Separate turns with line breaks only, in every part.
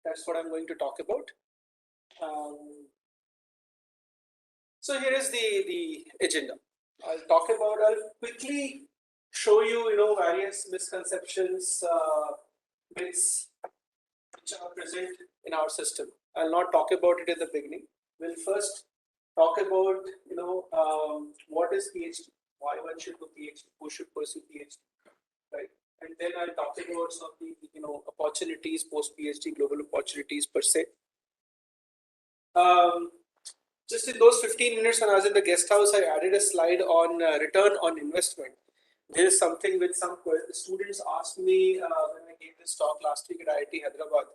that's what I'm going to talk about. So here is the agenda. I'll quickly show you, various misconceptions, myths which are present in our system. I'll not talk about it in the beginning. We'll first talk about, what is PhD, why one should do PhD, who should pursue PhD, right? And then I'll talk about some of the, opportunities, post-PhD, global opportunities per se. Just in those 15 minutes when I was in the guest house, I added a slide on return on investment. There is something which some students asked me when I gave this talk last week at IIT Hyderabad.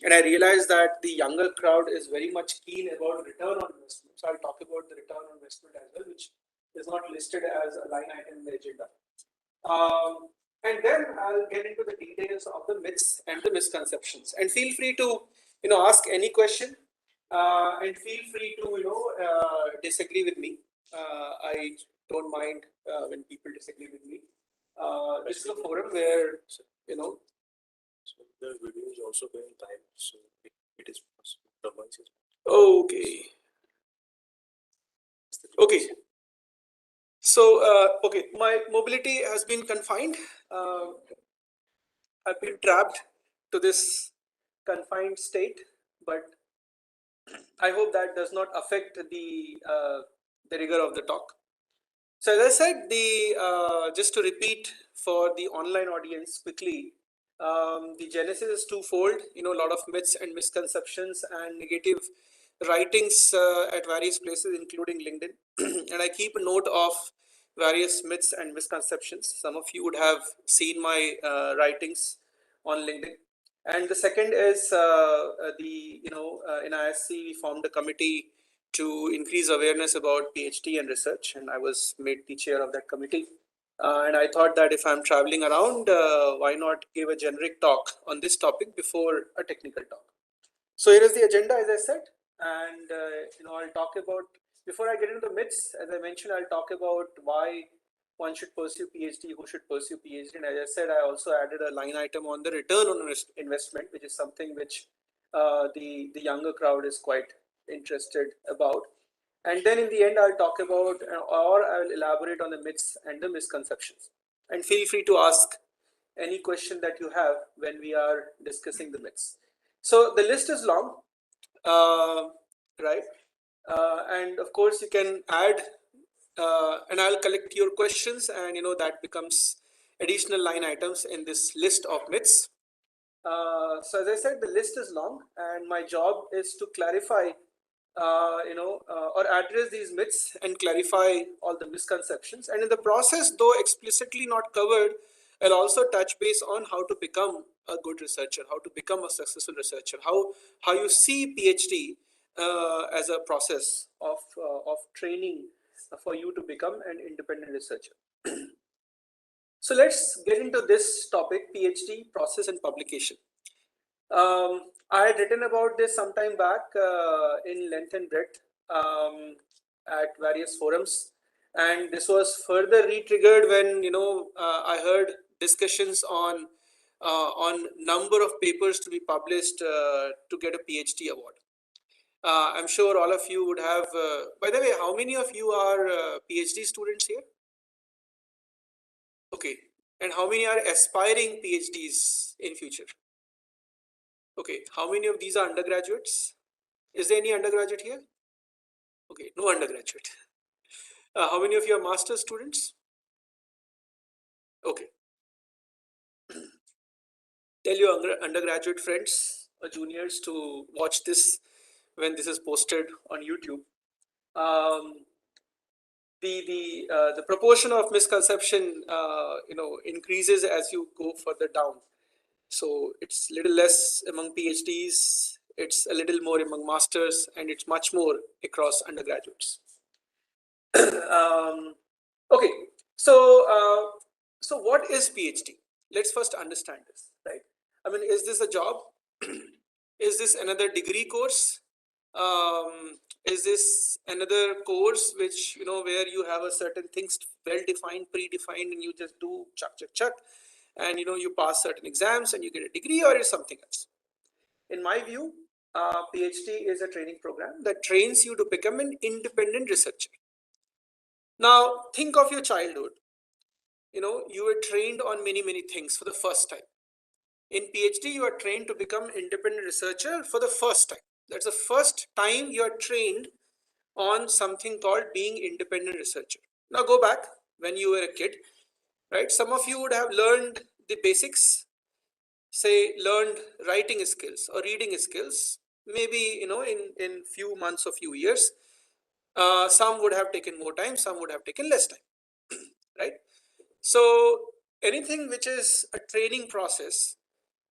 And I realized that the younger crowd is very much keen about return on investment. So I'll talk about the return on investment as well, which is not listed as a line item in the agenda. And then I'll get into the details of the myths and the misconceptions. And feel free to, ask any question. And feel free to, disagree with me. I don't mind when people disagree with me. This is a forum where, So
the video is also going live, so it is possible. The voice is
Okay. Okay. So, okay, my mobility has been confined. I've been trapped to this confined state, but I hope that does not affect the rigor of the talk. So as I said, just to repeat for the online audience quickly, the genesis is twofold. A lot of myths and misconceptions and negative writings at various places, including LinkedIn, and I keep a note of various myths and misconceptions. Some of you would have seen my writings on LinkedIn. And the second is in ISC we formed a committee to increase awareness about PhD and research, and I was made the chair of that committee. And I thought that if I'm traveling around, why not give a generic talk on this topic before a technical talk? So here is the agenda, as I said, and I'll talk about, before I get into the myths, as I mentioned, I'll talk about why one should pursue PhD, who should pursue PhD, and as I said, I also added a line item on the return on investment, which is something which the younger crowd is quite interested about. And then in the end, I'll talk about, or I'll elaborate on the myths and the misconceptions. And feel free to ask any question that you have when we are discussing the myths. So the list is long, right? And of course, you can add, and I'll collect your questions, and that becomes additional line items in this list of myths. So as I said, the list is long, and my job is to clarify, or address these myths and clarify all the misconceptions. And in the process, though explicitly not covered, I'll also touch base on how to become a good researcher, how to become a successful researcher, how you see PhD as a process of training for you to become an independent researcher. So let's get into this topic, PhD process and publication. I had written about this some time back in length and breadth at various forums, and this was further re-triggered when I heard discussions on number of papers to be published to get a PhD award. I'm sure all of you would have. By the way, how many of you are PhD students here? Okay, and how many are aspiring PhDs in future? Okay, how many of these are undergraduates? Is there any undergraduate here? Okay, no undergraduate. How many of you are master's students? Okay. Tell your undergraduate friends or juniors to watch this when this is posted on YouTube. The proportion of misconception increases as you go further down. So it's little less among PhDs, it's a little more among masters, and it's much more across undergraduates. Okay, so what is PhD? Let's first understand this, right? I mean, is this a job? Is this another degree course? Is this another course which where you have a certain things well defined, predefined, and you just do chuck chuck chuck? and you pass certain exams and you get a degree, or it's something else. In my view, PhD is a training program that trains you to become an independent researcher. Now, think of your childhood. You were trained on many things for the first time. In PhD, you are trained to become independent researcher for the first time. That's the first time you are trained on something called being independent researcher. Now go back when you were a kid, right? Some of you would have learned the basics, say learned writing skills or reading skills, maybe in few months or few years. Some would have taken more time, some would have taken less time, right? So anything which is a training process,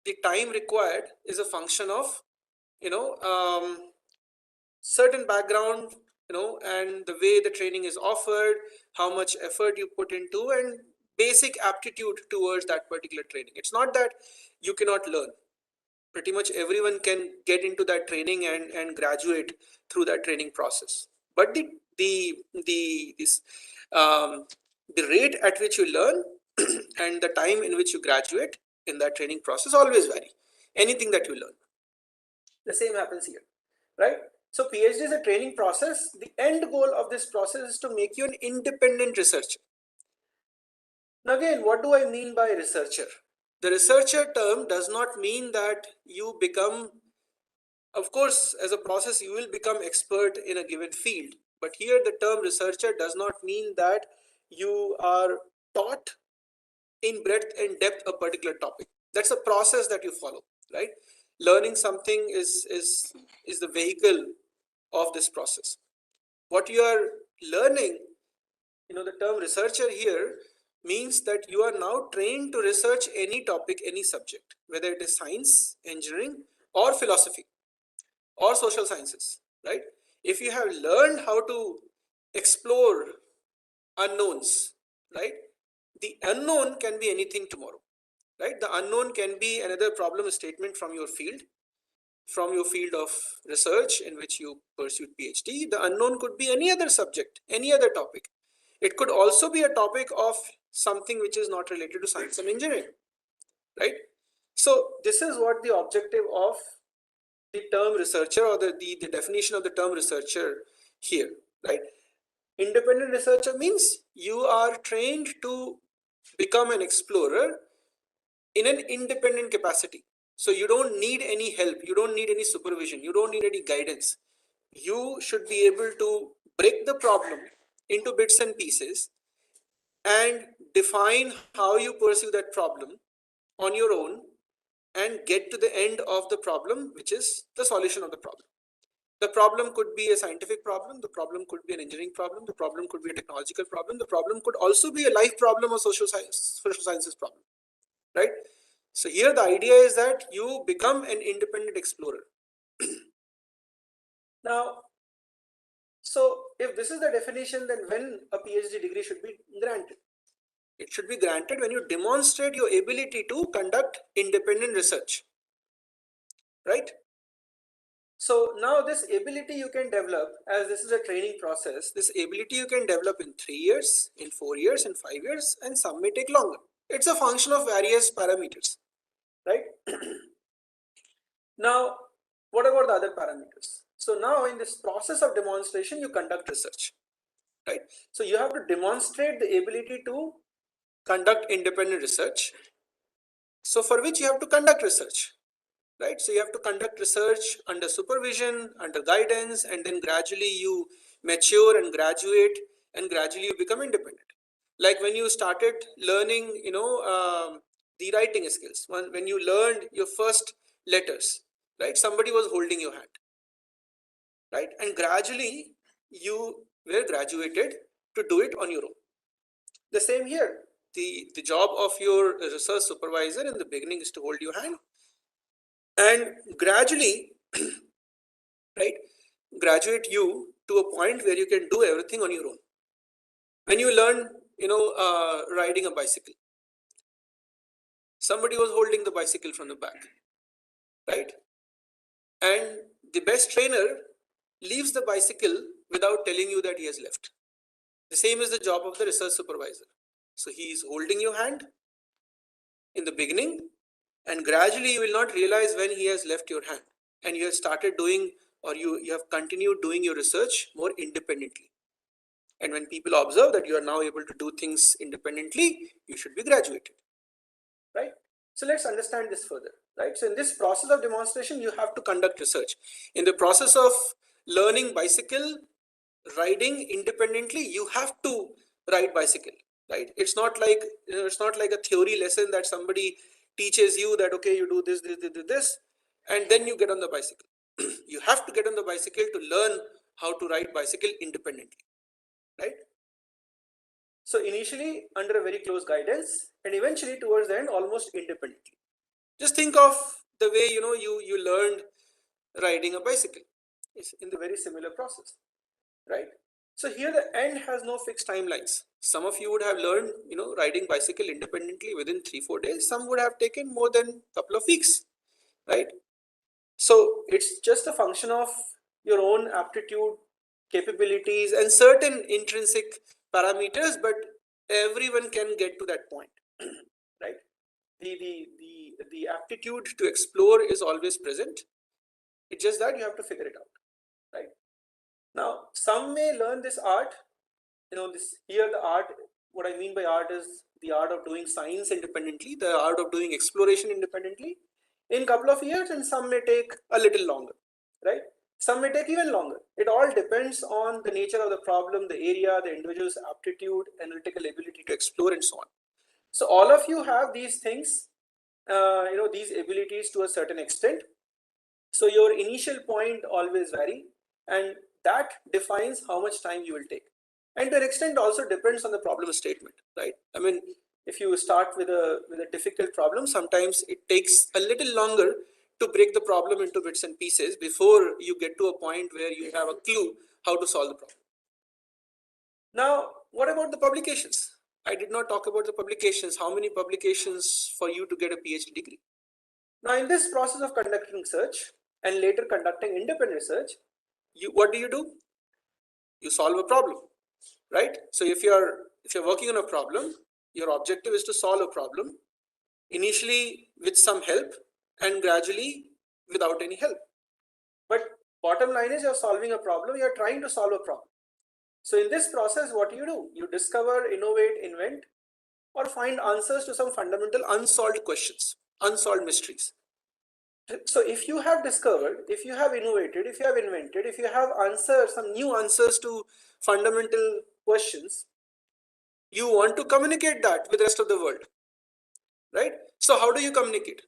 the time required is a function of you know um, certain background, and the way the training is offered, how much effort you put into, and basic aptitude towards that particular training. It's not that you cannot learn. Pretty much everyone can get into that training and graduate through that training process. But the the this the rate at which you learn and the time in which you graduate in that training process always vary. Anything that you learn, the same happens here, right? So PhD is a training process. The end goal of this process is to make you an independent researcher. Now again, what do I mean by researcher? The researcher term does not mean that you become, of course, as a process, you will become expert in a given field. But here the term researcher does not mean that you are taught in breadth and depth a particular topic. That's a process that you follow, right? Learning something is the vehicle of this process. What you are learning, the term researcher here means that you are now trained to research any topic, any subject, whether it is science, engineering, or philosophy, or social sciences, right? If you have learned how to explore unknowns, right? The unknown can be anything tomorrow, right? The unknown can be another problem statement from your field of research in which you pursued PhD. The unknown could be any other subject, any other topic. It could also be a topic of something which is not related to science and engineering, right? So this is what the objective of the term researcher, or the definition of the term researcher here, right? Independent researcher means you are trained to become an explorer in an independent capacity. So you don't need any help, you don't need any supervision, you don't need any guidance. You should be able to break the problem into bits and pieces and define how you pursue that problem on your own and get to the end of the problem, which is the solution of the problem. The problem could be a scientific problem, the problem could be an engineering problem, the problem could be a technological problem, the problem could also be a life problem or social sciences problem, right? So here the idea is that you become an independent explorer. Now, so if this is the definition, then when a PhD degree should be granted? It should be granted when you demonstrate your ability to conduct independent research, right? So now this ability you can develop, as this is a training process, this ability you can develop in 3 years, in 4 years, in 5 years, and some may take longer. It's a function of various parameters, right? Now, what about the other parameters? So now in this process of demonstration, you conduct research, right? So you have to demonstrate the ability to conduct independent research. So for which you have to conduct research, right? So you have to conduct research under supervision, under guidance, and then gradually you mature and gradually you become independent. Like when you started learning, the writing skills, when you learned your first letters, right? Somebody was holding your hand, right? And gradually you were graduated to do it on your own. The same here. The job of your research supervisor in the beginning is to hold your hand, and gradually, right, graduate you to a point where you can do everything on your own. When you learn, riding a bicycle, somebody was holding the bicycle from the back, right? And the best trainer leaves the bicycle without telling you that he has left. The same is the job of the research supervisor. So he is holding your hand in the beginning, and gradually you will not realize when he has left your hand and you have started doing, or you have continued doing your research more independently. And when people observe that you are now able to do things independently, you should be graduated, right? So let's understand this further, right? So in this process of demonstration, you have to conduct research. In the process of learning bicycle riding independently, you have to ride bicycle, right? It's not like, it's not like a theory lesson that somebody teaches you that, okay, you do this, and then you get on the bicycle. You have to get on the bicycle to learn how to ride bicycle independently, right? So initially under a very close guidance, and eventually towards the end almost independently. Just think of the way you learned riding a bicycle. It's in the very similar process, right? So here the end has no fixed timelines. Some of you would have learned riding bicycle independently within 3-4 days. Some would have taken more than a couple of weeks, right? So it's just a function of your own aptitude, capabilities, and certain intrinsic parameters, but everyone can get to that point, right? The aptitude to explore is always present. It's just that you have to figure it out, right? Now, some may learn this art, this here the art, what I mean by art is the art of doing science independently, the art of doing exploration independently in a couple of years, and some may take a little longer, right? Some may take even longer. It all depends on the nature of the problem, the area, the individual's aptitude, analytical ability to explore, and so on. So all of you have these things, these abilities to a certain extent. So your initial point always vary, and that defines how much time you will take. And to an extent also depends on the problem statement, right? I mean, if you start with a difficult problem, sometimes it takes a little longer to break the problem into bits and pieces before you get to a point where you have a clue how to solve the problem. Now, what about the publications? I did not talk about the publications. How many publications for you to get a PhD degree? Now, in this process of conducting research and later conducting independent research, what do? You solve a problem, right? So if you're working on a problem, your objective is to solve a problem, initially with some help and gradually without any help. But bottom line is you're solving a problem, you're trying to solve a problem. So in this process, what do? You discover, innovate, invent, or find answers to some fundamental unsolved questions, unsolved mysteries. So if you have discovered, if you have innovated, if you have invented, if you have answers, some new answers to fundamental questions, you want to communicate that with the rest of the world, right? So how do you communicate?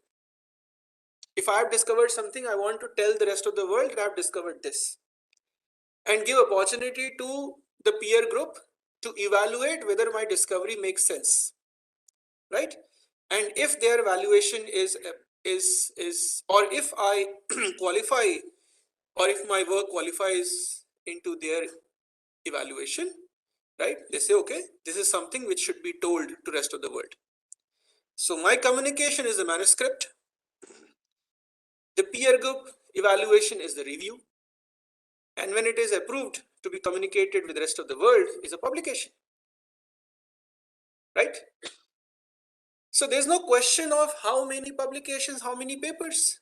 If I have discovered something, I want to tell the rest of the world that I have discovered this, and give opportunity to the peer group to evaluate whether my discovery makes sense, right? And if their evaluation is or if I qualify, or if my work qualifies into their evaluation, right? They say, okay, this is something which should be told to rest of the world. So my communication is the manuscript, the peer group evaluation is the review, and when it is approved to be communicated with the rest of the world is a publication, right? So there's no question of how many publications, how many papers.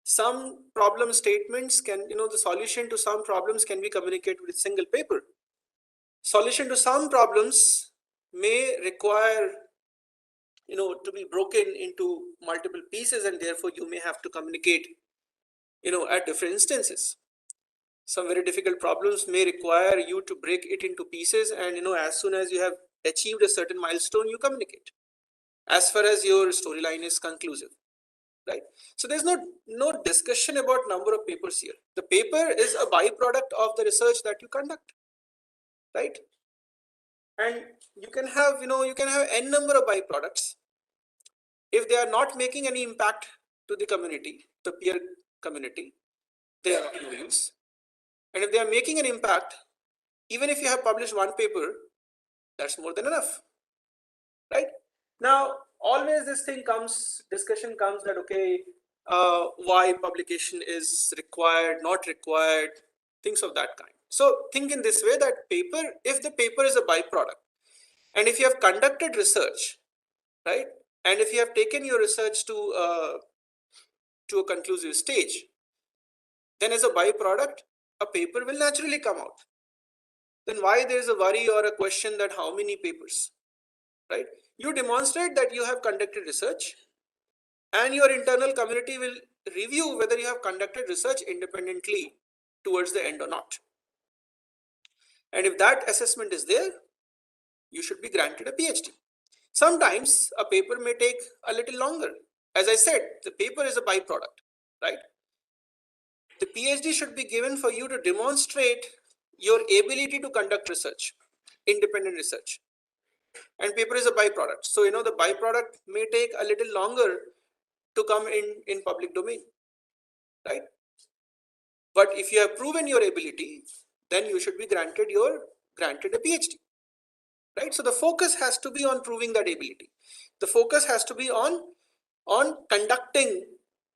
Some problem statements can, the solution to some problems can be communicated with a single paper. Solution to some problems may require, to be broken into multiple pieces, and therefore you may have to communicate, at different instances. Some very difficult problems may require you to break it into pieces, and as soon as you have achieved a certain milestone, you communicate as far as your storyline is conclusive, right? So there's no discussion about number of papers here. The paper is a byproduct of the research that you conduct, right? And you can have n number of byproducts. If they are not making any impact to the community, the peer community, they are of no use. And if they are making an impact, even if you have published one paper, that's more than enough, right? Now, always this discussion comes that, okay, why publication is required, not required, things of that kind. So think in this way, that paper, if the paper is a byproduct, and if you have conducted research, right, And if you have taken your research to a conclusive stage, then as a byproduct, a paper will naturally come out. Then why there is a worry or a question that how many papers, right? You demonstrate that you have conducted research, and your internal community will review whether you have conducted research independently towards the end or not. And if that assessment is there, you should be granted a PhD. Sometimes a paper may take a little longer. As I said, the paper is a byproduct, right? The PhD should be given for you to demonstrate your ability to conduct research, independent research. And paper is a byproduct. So, the byproduct may take a little longer to come in public domain, right? But if you have proven your ability, then you should be granted a PhD, right? So the focus has to be on proving that ability. The focus has to be on conducting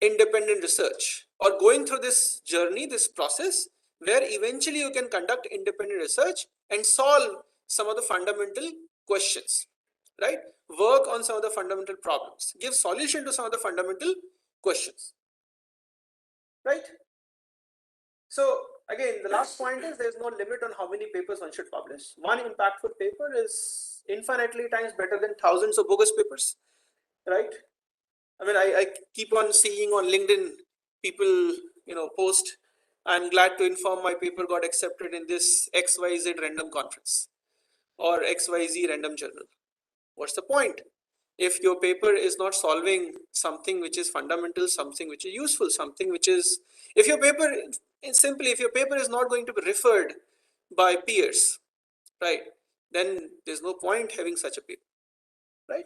independent research or going through this journey, this process, where eventually you can conduct independent research and solve some of the fundamental questions, right? Work on some of the fundamental problems, give solution to some of the fundamental questions, right? So again, the last point is there's no limit on how many papers one should publish. One impactful paper is infinitely times better than thousands of bogus papers, right? I mean, I keep on seeing on LinkedIn people, post, I'm glad to inform my paper got accepted in this XYZ random conference or XYZ random journal. What's the point? If your paper is not solving something which is fundamental, something which is useful, something which is, if your paper, if your paper is not going to be referred by peers, right, then there's no point having such a paper, right?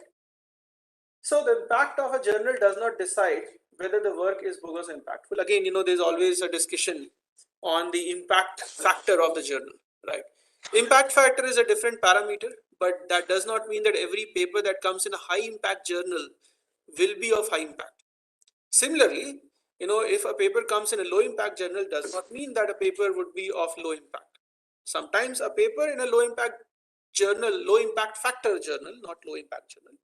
So the impact of a journal does not decide whether the work is bogus or impactful. Again, there's always a discussion on the impact factor of the journal, right? Impact factor is a different parameter, but that does not mean that every paper that comes in a high impact journal will be of high impact. Similarly, if a paper comes in a low impact journal, does not mean that a paper would be of low impact. Sometimes a paper in a low impact journal, low impact factor journal, not low impact journal,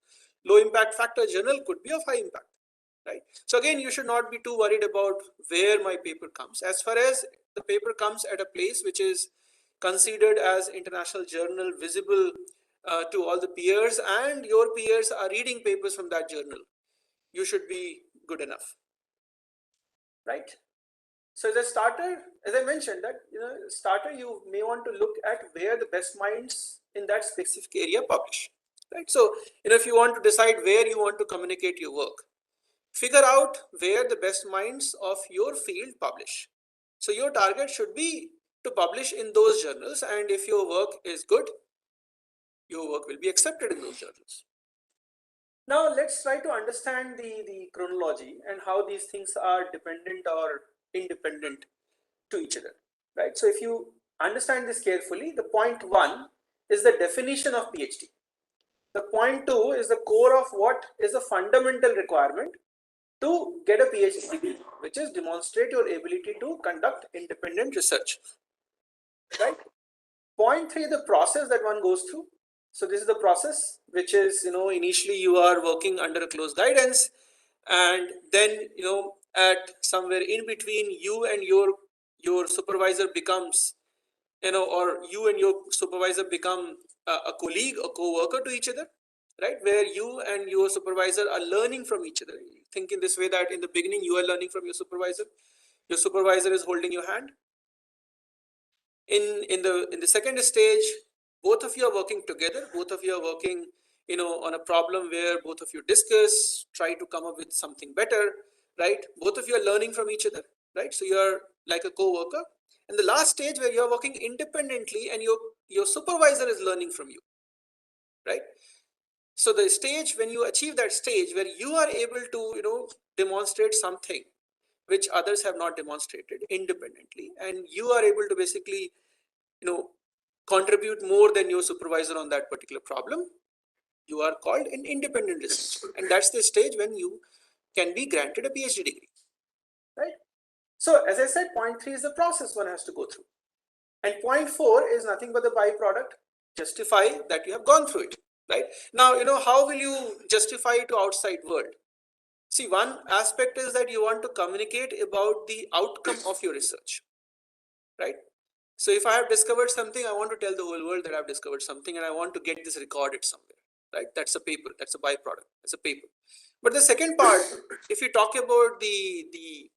low impact factor journal could be of high impact, right? So again, you should not be too worried about where my paper comes. As far as the paper comes at a place which is considered as international journal, visible to all the peers, and your peers are reading papers from that journal, you should be good enough, right? So as a starter, as I mentioned that, starter, you may want to look at where the best minds in that specific area publish, right? So, if you want to decide where you want to communicate your work, figure out where the best minds of your field publish. So your target should be to publish in those journals, and if your work is good, your work will be accepted in those journals. Now let's try to understand the chronology and how these things are dependent or independent to each other, right? So if you understand this carefully, the point one is the definition of PhD. The point two is the core of what is a fundamental requirement to get a PhD degree, which is demonstrate your ability to conduct independent research, right? Point three, the process that one goes through. So this is the process, which is, initially you are working under a close guidance, and then, at somewhere in between, you and your supervisor becomes, or you and your supervisor become a colleague, a co-worker to each other, right? Where you and your supervisor are learning from each other. Think in this way, that in the beginning you are learning from your supervisor is holding your hand. In the second stage, both of you are working together, both of you are working, on a problem where both of you discuss, try to come up with something better, right? Both of you are learning from each other, right? So you are like a co-worker. And the last stage, where you are working independently and your supervisor is learning from you, right? So the stage, when you achieve that stage where you are able to, demonstrate something which others have not demonstrated independently, and you are able to basically, contribute more than your supervisor on that particular problem, you are called an independent researcher, and that's the stage when you can be granted a PhD degree, right? So as I said, point three is the process one has to go through, and point four is nothing but the byproduct, justify that you have gone through it. right? Now, how will you justify to outside world? See, one aspect is that you want to communicate about the outcome of your research, right? So if I have discovered something, I want to tell the whole world that I've discovered something and I want to get this recorded somewhere, right? That's a paper, that's a byproduct, that's a paper. But the second part, if you talk about the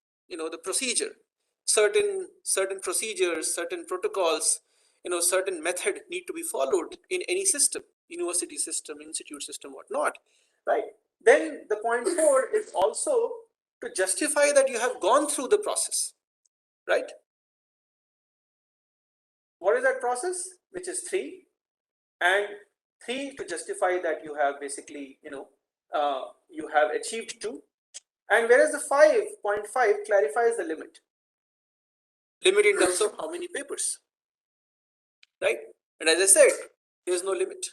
procedure, certain procedures, certain protocols, certain method need to be followed in any system, university system, institute system, whatnot, right? Then the point four is also to justify that you have gone through the process, right? What is that process? Which is three, and three to justify that you have basically, you have achieved two. And whereas the 5.5 clarifies the limit in terms of how many papers, right? And as I said, there's no limit,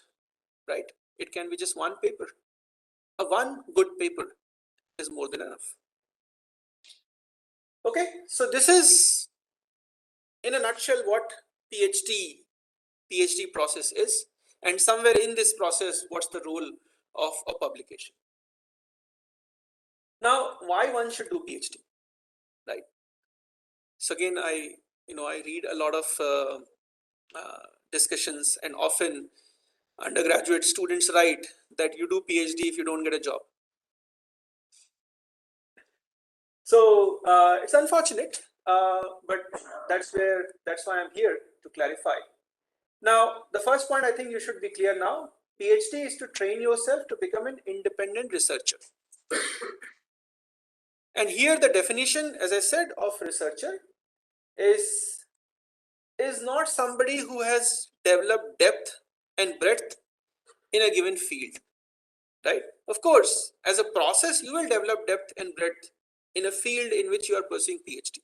right? It can be just one paper. A one good paper is more than enough. Okay, so this is in a nutshell what PhD process is, and somewhere in this process, what's the role of a publication. Now, why one should do PhD, right? So again, I read a lot of discussions, and often undergraduate students write that you do PhD if you don't get a job. So it's unfortunate, but that's why I'm here to clarify. Now, the first point I think you should be clear now. PhD is to train yourself to become an independent researcher. And here the definition, as I said, of researcher is not somebody who has developed depth and breadth in a given field, right? Of course, as a process, you will develop depth and breadth in a field in which you are pursuing PhD.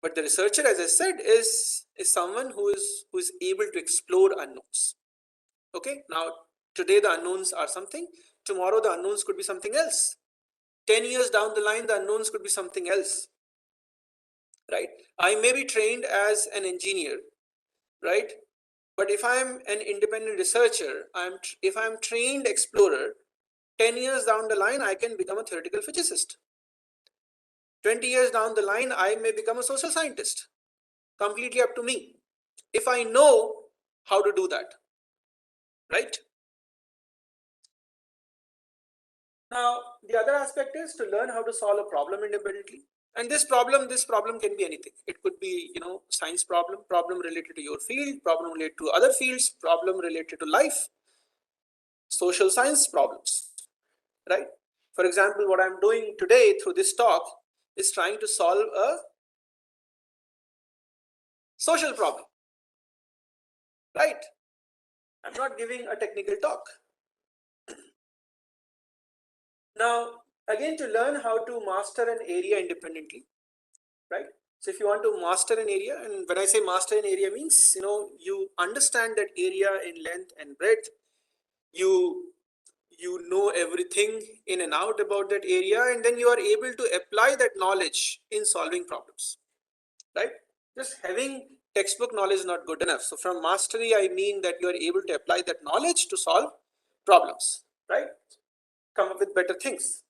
But the researcher, as I said, is someone who is able to explore unknowns. Okay, now today the unknowns are something, tomorrow the unknowns could be something else. 10 years down the line, the unknowns could be something else, right? I may be trained as an engineer, right? But if I'm an independent researcher, if I'm trained explorer, 10 years down the line, I can become a theoretical physicist. 20 years down the line, I may become a social scientist. Completely up to me. If I know how to do that, right? Now, the other aspect is to learn how to solve a problem independently. And this problem can be anything. It could be, science problem related to your field, problem related to other fields, problem related to life, social science problems, right? For example, what I'm doing today through this talk is trying to solve a social problem, right? I'm not giving a technical talk. Now, again, to learn how to master an area independently, right? So if you want to master an area, and when I say master an area means, you understand that area in length and breadth, you know everything in and out about that area, and then you are able to apply that knowledge in solving problems, right? Just having textbook knowledge is not good enough. So from mastery, I mean that you are able to apply that knowledge to solve problems, right? Come up with better things.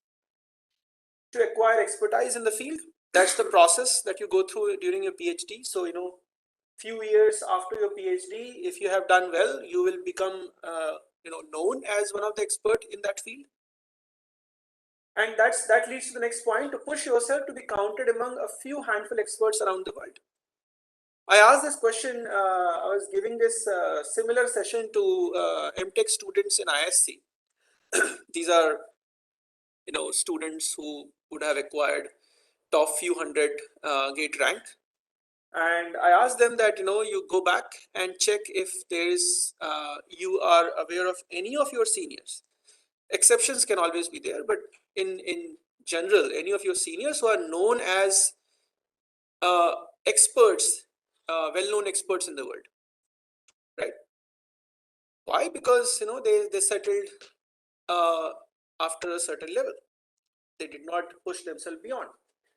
To acquire expertise in the field, that's the process that you go through during your PhD. So, few years after your PhD, if you have done well, you will become, known as one of the expert in that field. And that leads to the next point, to push yourself to be counted among a few handful experts around the world. I asked this question, I was giving this similar session to MTech students in ISC. These are, students who would have acquired top few hundred gate rank. And I asked them that, you go back and check if there is, you are aware of any of your seniors. Exceptions can always be there, but in general, any of your seniors who are known as uh, experts, well-known experts in the world, right? Why? Because they settled after a certain level. They did not push themselves beyond.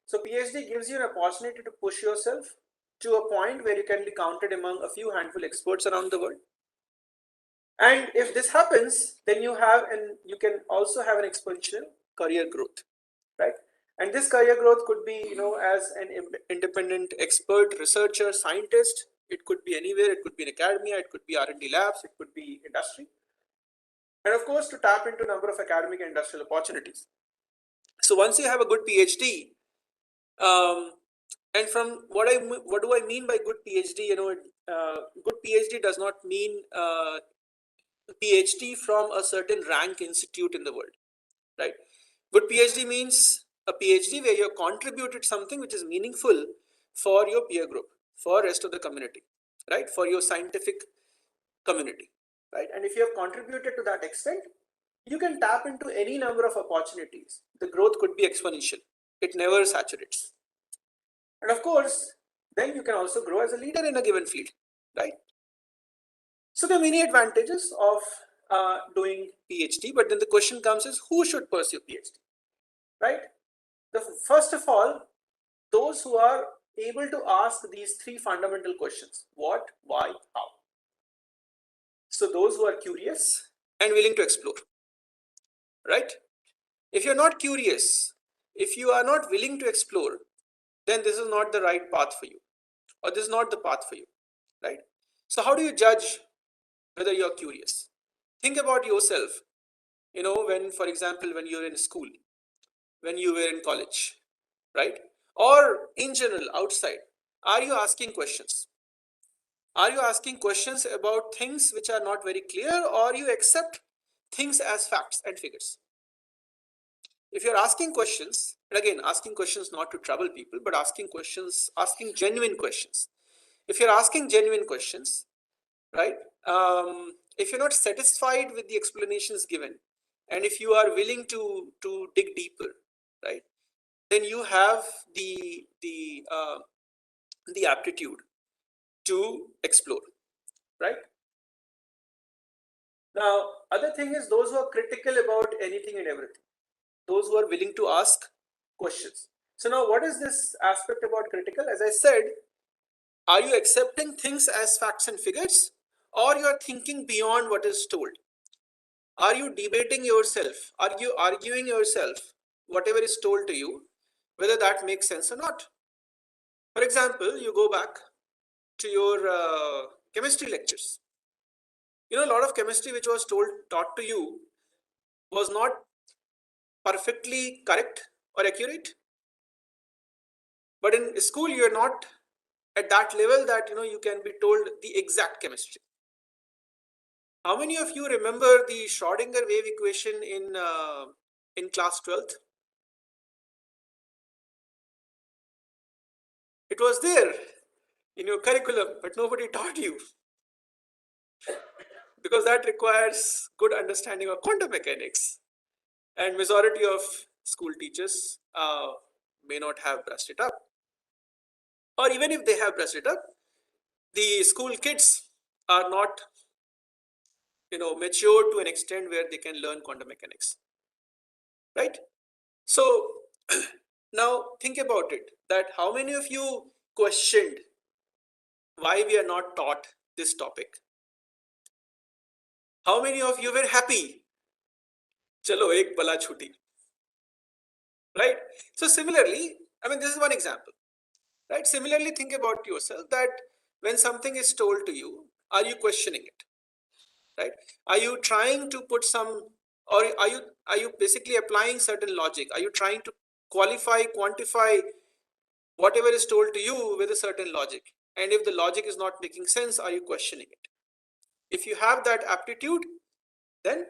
So PhD gives you an opportunity to push yourself to a point where you can be counted among a few handful experts around the world. And if this happens, then you can also have an exponential career growth, right? And this career growth could be, as an independent expert, researcher, scientist. It could be anywhere. It could be in academia. It could be R&D labs. It could be industry. And of course, to tap into a number of academic and industrial opportunities. So once you have a good PhD, um, and from what do I mean by good PhD? Good PhD does not mean PhD from a certain rank institute in the world, right? Good PhD means a PhD where you have contributed something which is meaningful for your peer group, for rest of the community, right? For your scientific community, right? And if you have contributed to that extent, you can tap into any number of opportunities. The growth could be exponential. It never saturates. And of course, then you can also grow as a leader in a given field, right? So there are many advantages of doing PhD, but then the question comes is who should pursue PhD, right? First of all, those who are able to ask these three fundamental questions: what, why, how. So those who are curious and willing to explore, right? If you're not curious, if you are not willing to explore, then this is not the right path for you, or this is not the path for you, right? So how do you judge whether you're curious? Think about yourself, when, for example, when you're in school, when you were in college, right? Or in general, outside, are you asking questions? Are you asking questions about things which are not very clear, or you accept things as facts and figures? If you're asking questions, and again, asking questions not to trouble people, but asking questions, asking genuine questions. If you're asking genuine questions, right? If you're not satisfied with the explanations given, and if you are willing to dig deeper, right, then you have the aptitude to explore, right? Now, other thing is those who are critical about anything and everything, those who are willing to ask questions. So now, what is this aspect about critical? As I said, are you accepting things as facts and figures, or you are thinking beyond what is told? Are you debating yourself? Are you arguing yourself, whatever is told to you, whether that makes sense or not? For example, you go back to your chemistry lectures. A lot of chemistry which was taught to you was not perfectly correct or accurate. But in school, you are not at that level that you can be told the exact chemistry. How many of you remember the Schrodinger wave equation in class 12th? It was there in your curriculum, but nobody taught you, because that requires good understanding of quantum mechanics, and majority of school teachers may not have brushed it up, or even if they have brushed it up, the school kids are not mature to an extent where they can learn quantum mechanics, right? So now think about it, that how many of you questioned why we are not taught this topic? How many of you were happy, chalo ek bala chuti, right? So similarly, this is one example, right? Similarly, think about yourself, that when something is told to you, are you questioning it, right? Are you trying to put some, or are you basically applying certain logic? Are you trying to quantify whatever is told to you with a certain logic? And if the logic is not making sense, are you questioning it? If you have that aptitude, then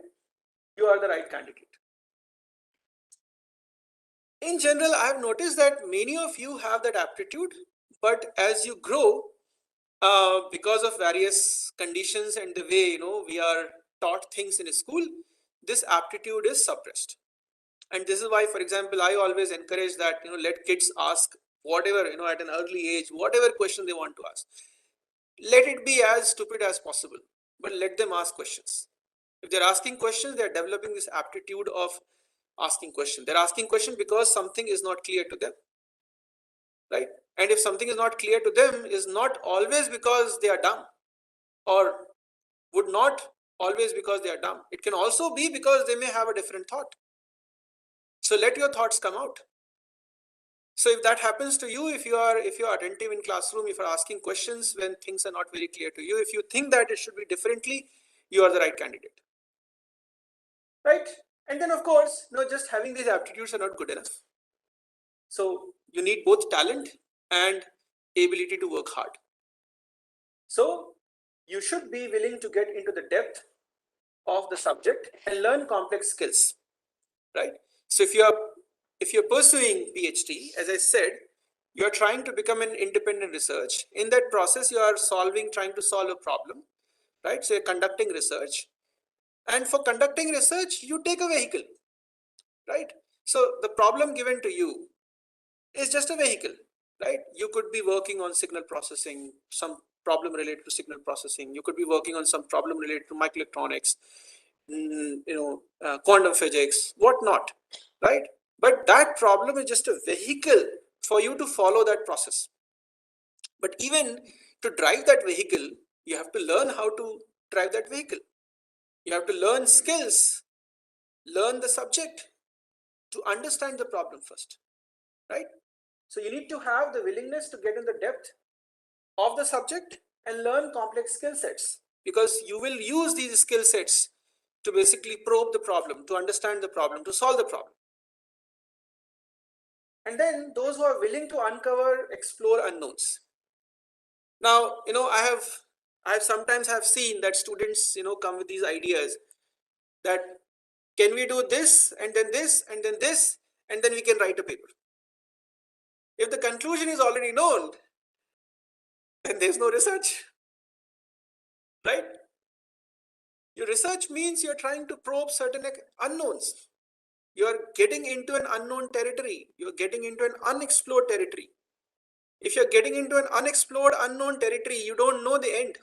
you are the right candidate. In general, I have noticed that many of you have that aptitude, but as you grow, because of various conditions and the way we are taught things in school, this aptitude is suppressed. And this is why, for example, I always encourage that let kids ask whatever, at an early age, whatever question they want to ask. Let it be as stupid as possible, but let them ask questions. If they're asking questions, they're developing this aptitude of asking questions. They're asking questions because something is not clear to them, right? And if something is not clear to them, is not always because they are dumb, or would not always because they are dumb. It can also be because they may have a different thought. So let your thoughts come out. So if that happens to you, if you are attentive in classroom, if you're asking questions when things are not very clear to you, if you think that it should be differently, you are the right candidate. Right? And then of course, just having these aptitudes are not good enough. So you need both talent and ability to work hard. So you should be willing to get into the depth of the subject and learn complex skills, right? So if you're pursuing PhD, as I said, you're trying to become an independent research. In that process, you are trying to solve a problem, right? So you're conducting research. And for conducting research, you take a vehicle, right? So the problem given to you is just a vehicle, right? You could be working on signal processing, some problem related to signal processing. You could be working on some problem related to microelectronics, quantum physics, whatnot, right? But that problem is just a vehicle for you to follow that process. But even to drive that vehicle, you have to learn how to drive that vehicle. You have to learn skills, learn the subject to understand the problem first, right? So you need to have the willingness to get in the depth of the subject and learn complex skill sets, because you will use these skill sets to basically probe the problem, to understand the problem, to solve the problem. And then those who are willing to uncover, explore unknowns. Now, I have sometimes have seen that students, come with these ideas that can we do this and then this and then this and then we can write a paper. If the conclusion is already known, then there's no research, right? Your research means you're trying to probe certain unknowns. You're getting into an unknown territory. You're getting into an unexplored territory. If you're getting into an unexplored, unknown territory, you don't know the end.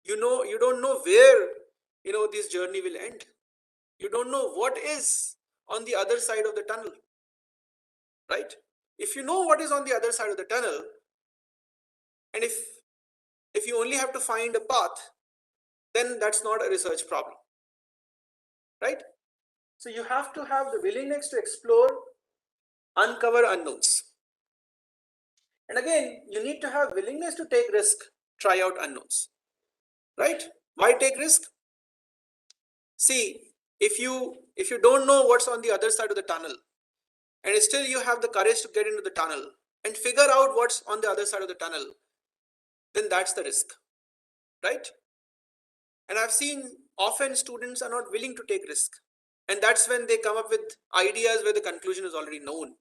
You don't know where, this journey will end. You don't know what is on the other side of the tunnel, right? If you know what is on the other side of the tunnel, and if you only have to find a path, then that's not a research problem, right? So you have to have the willingness to explore, uncover unknowns. And again, you need to have willingness to take risk, try out unknowns, right? Why take risk? See, if you don't know what's on the other side of the tunnel, and still you have the courage to get into the tunnel and figure out what's on the other side of the tunnel, then that's the risk, right? And I've seen often students are not willing to take risk, and that's when they come up with ideas where the conclusion is already known.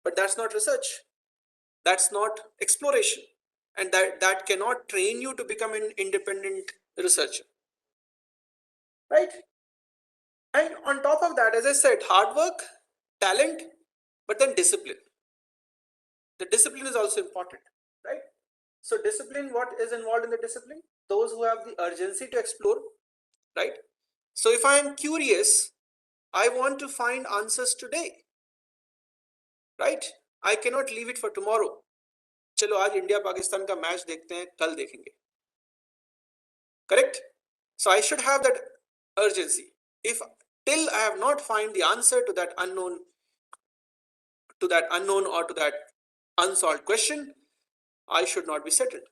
But that's not research, that's not exploration, and that cannot train you to become an independent researcher, right? And on top of that, as I said, hard work, talent, but then discipline. The discipline is also important, right? So discipline, what is involved in the discipline? Those who have the urgency to explore, right? So if I am curious, I want to find answers today, right? I cannot leave it for tomorrow. चलो आज India Pakistan का match देखते हैं, कल देखेंगे. Correct? So I should have that urgency. If till I have not find the answer to that unknown, or to that unsolved question, I should not be settled.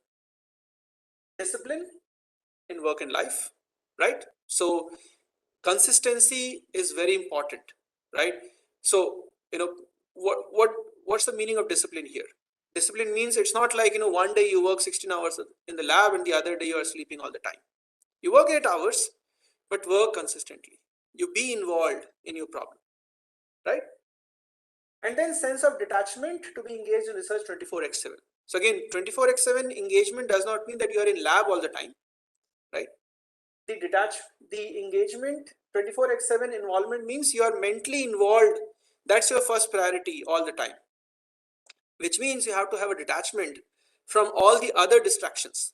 Discipline in work and life, right? So consistency is very important, right? So what's the meaning of discipline here? Discipline means it's not like one day you work 16 hours in the lab and the other day you are sleeping all the time. You work 8 hours, but work consistently. You be involved in your problem, right? And then sense of detachment to be engaged in research 24x7. So again, 24x7 engagement does not mean that you are in lab all the time, right? The engagement 24x7 involvement means you are mentally involved. That's your first priority all the time, which means you have to have a detachment from all the other distractions.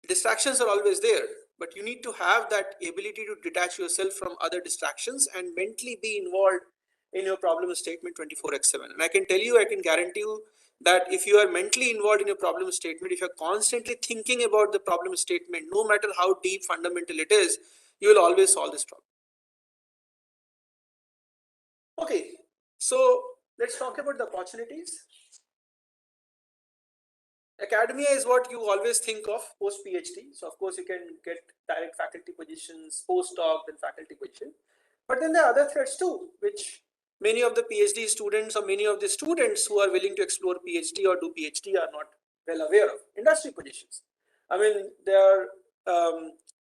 Distractions are always there, but you need to have that ability to detach yourself from other distractions and mentally be involved in your problem statement 24x7. And I can tell you, I can guarantee you that if you are mentally involved in your problem statement, if you're constantly thinking about the problem statement, no matter how deep fundamental it is, you will always solve this problem. Okay, so let's talk about the opportunities. Academia is what you always think of post PhD. So of course you can get direct faculty positions, postdoc, then faculty position. But then there are other threats too, which many of the PhD students or many of the students who are willing to explore PhD or do PhD are not well aware of. Industry positions. I mean, there are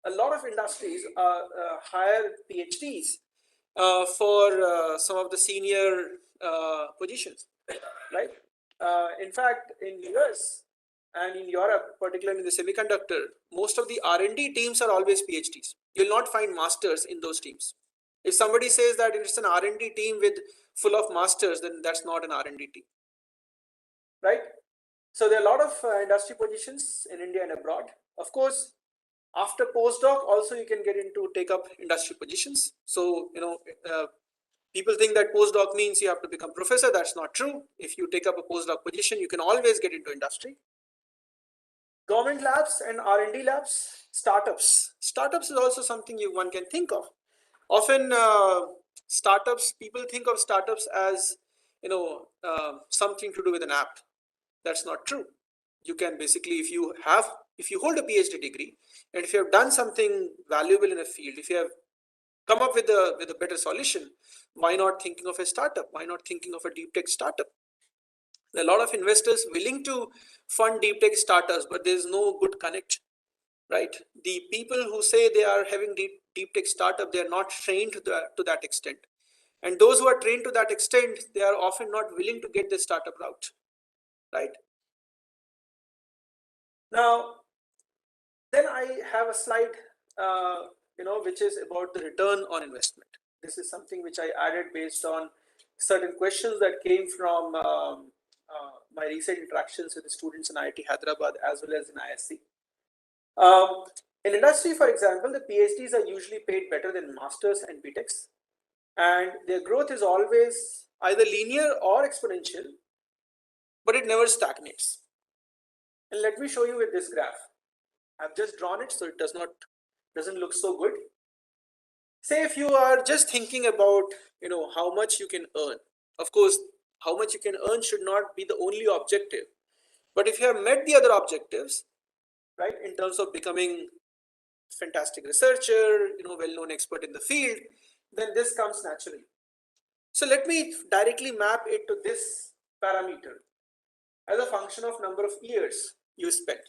a lot of industries hire PhDs for some of the senior positions, right? In fact, in US and in Europe, particularly in the semiconductor, most of the R&D teams are always PhDs. You'll not find masters in those teams. If somebody says that it's an R&D team with full of masters, then that's not an R&D team, right? So there are a lot of industry positions in India and abroad. Of course, after postdoc, also you can get into take up industry positions. So people think that postdoc means you have to become professor. That's not true. If you take up a postdoc position, you can always get into industry. Government labs and R&D labs, startups. Startups is also something one can think of. Often startups, people think of startups as something to do with an app. That's not true. You can basically, if you hold a PhD degree and if you have done something valuable in a field, if you have come up with a better solution, why not thinking of a startup? Why not thinking of a deep tech startup? There are a lot of investors willing to fund deep tech startups, but there's no good connect, right? The people who say they are having deep tech startup, they are not trained to that extent. And those who are trained to that extent, they are often not willing to get the startup route, right? Now, then I have a slide, which is about the return on investment. This is something which I added based on certain questions that came from my recent interactions with the students in IIT Hyderabad as well as in ISC. In industry, for example, the PhDs are usually paid better than masters and BTechs, and their growth is always either linear or exponential, but it never stagnates. And let me show you with this graph. I've just drawn it so it doesn't look so good. Say if you are just thinking about how much you can earn. Of course, how much you can earn should not be the only objective. But if you have met the other objectives, right, in terms of becoming fantastic researcher, well-known expert in the field, then this comes naturally. So let me directly map it to this parameter as a function of number of years you spent.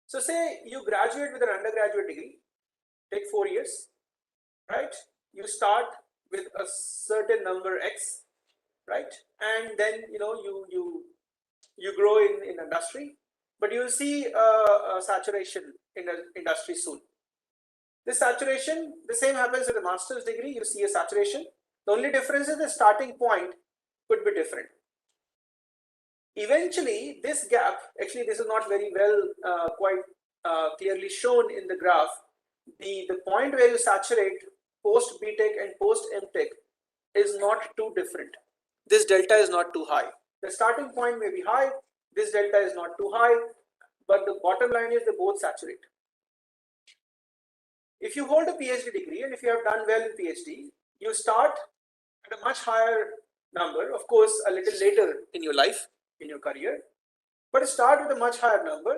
So say you graduate with an undergraduate degree, take 4 years, right? You start with a certain number X, right? And then you grow in industry, but you will see a saturation in the industry soon. This saturation, the same happens with a master's degree. You see a saturation. The only difference is the starting point could be different. Eventually, this gap, actually this is not very well quite clearly shown in the graph. The point where you saturate post BTech and post MTech is not too different. This delta is not too high. The starting point may be high, this delta is not too high, but the bottom line is they both saturate. If you hold a PhD degree and if you have done well in PhD, you start at a much higher number, of course, a little later in your life, in your career, but start with a much higher number,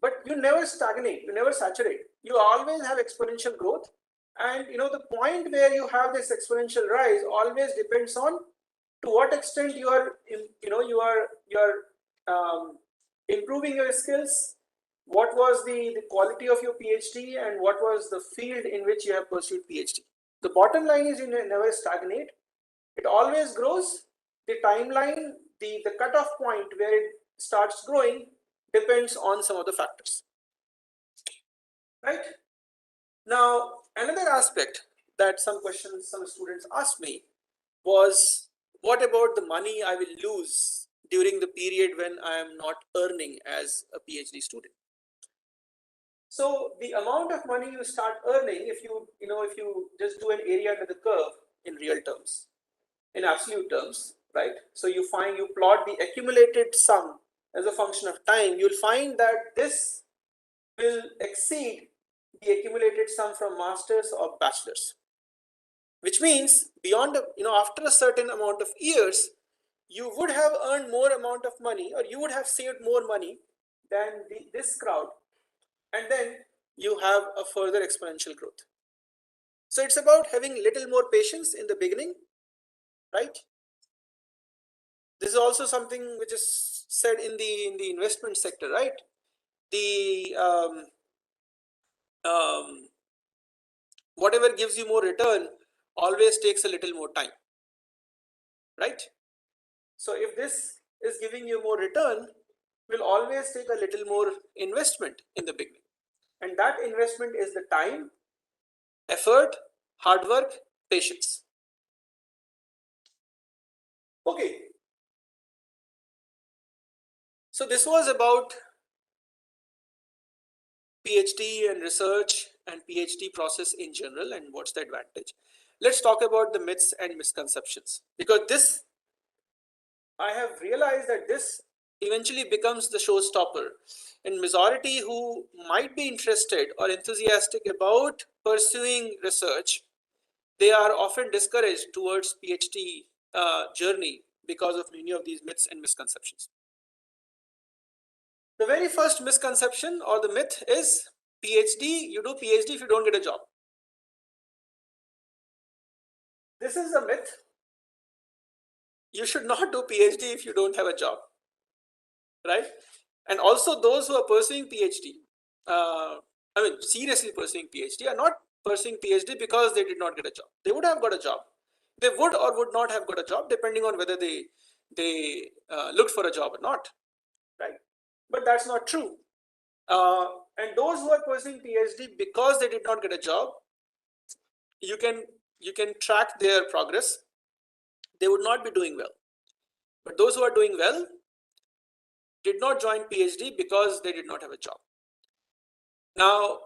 but you never stagnate, you never saturate. You always have exponential growth. And the point where you have this exponential rise always depends on to what extent you are, improving your skills, what was the quality of your PhD, and what was the field in which you have pursued PhD. The bottom line is you never stagnate. It always grows. The timeline, the cutoff point where it starts growing depends on some of the factors. Right? Now, another aspect that some students asked me was, what about the money I will lose during the period when I am not earning as a PhD student? So the amount of money you start earning, if you just do an area under the curve in real terms, in absolute terms, right? So you plot the accumulated sum as a function of time, you'll find that this will exceed the accumulated sum from masters or bachelors, which means beyond after a certain amount of years, you would have earned more amount of money, or you would have saved more money than this crowd, and then you have a further exponential growth. So it's about having little more patience in the beginning, right? This is also something which is said in the investment sector, right? The whatever gives you more return always takes a little more time, right? So if this is giving you more return, will always take a little more investment in the beginning, and that investment is the time, effort, hard work, patience. Okay, so this was about PhD and research and PhD process in general and what's the advantage. Let's talk about the myths and misconceptions, because this, I have realized that this eventually becomes the showstopper. And majority who might be interested or enthusiastic about pursuing research, they are often discouraged towards PhD journey because of many of these myths and misconceptions. The very first misconception or the myth is PhD, you do PhD if you don't get a job. This is a myth. You should not do PhD if you don't have a job, right? And also those who are pursuing PhD, seriously pursuing PhD, are not pursuing PhD because they did not get a job. They would have got a job. They would or would not have got a job depending on whether they looked for a job or not, right? But that's not true. And those who are pursuing PhD because they did not get a job, you can track their progress. They would not be doing well. But those who are doing well did not join PhD because they did not have a job. Now,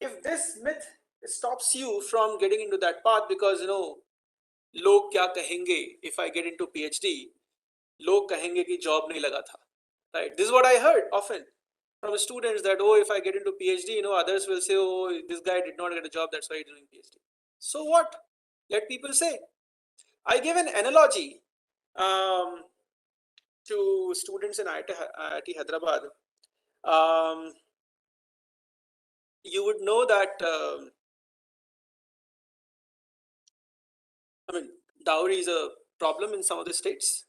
if this myth stops you from getting into that path, because log kya kahenge if I get into PhD, log kahenge ki job nahi laga tha, right? This is what I heard often from students, that if I get into PhD, others will say, this guy did not get a job, that's why he's doing PhD. So what? Let people say. I give an analogy to students in IIT Hyderabad. You would know that dowry is a problem in some of the states,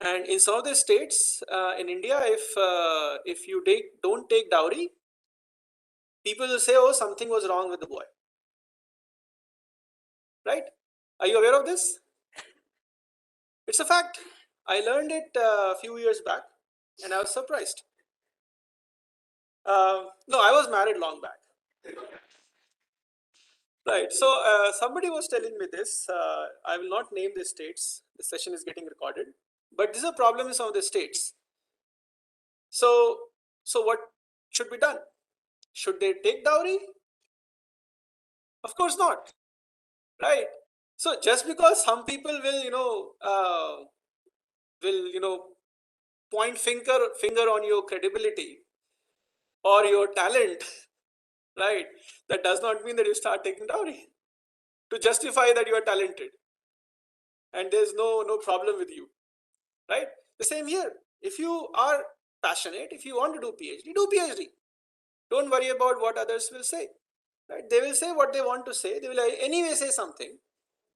and in some of the states in India, if you don't take dowry, people will say, something was wrong with the boy, right? Are you aware of this? It's a fact. I learned it a few years back, and I was surprised. No, I was married long back. Right. So somebody was telling me this. I will not name the states. The session is getting recorded. But this is a problem in some of the states. So what should be done? Should they take dowry? Of course not. Right. So just because some people will point finger on your credibility or your talent, right? That does not mean that you start taking dowry to justify that you are talented and there's no problem with you, right? The same here. If you are passionate, if you want to do PhD, do PhD. Don't worry about what others will say, right? They will say what they want to say. They will anyway say something.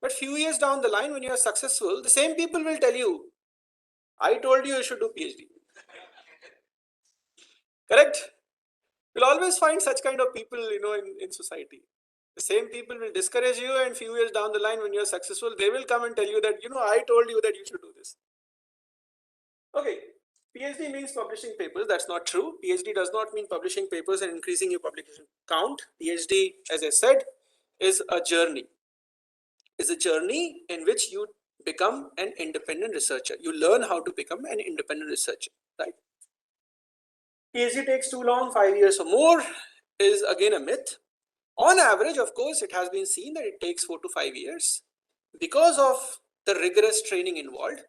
But few years down the line, when you are successful, the same people will tell you, I told you should do PhD. Correct? You'll always find such kind of people, in society. The same people will discourage you, and few years down the line, when you're successful, they will come and tell you that, I told you that you should do this. Okay, PhD means publishing papers. That's not true. PhD does not mean publishing papers and increasing your publication count. PhD, as I said, is a journey. Is a journey in which you become an independent researcher. You learn how to become an independent researcher, right? PhD takes too long, 5 years or more, is again a myth. On average, of course, it has been seen that it takes 4 to 5 years because of the rigorous training involved,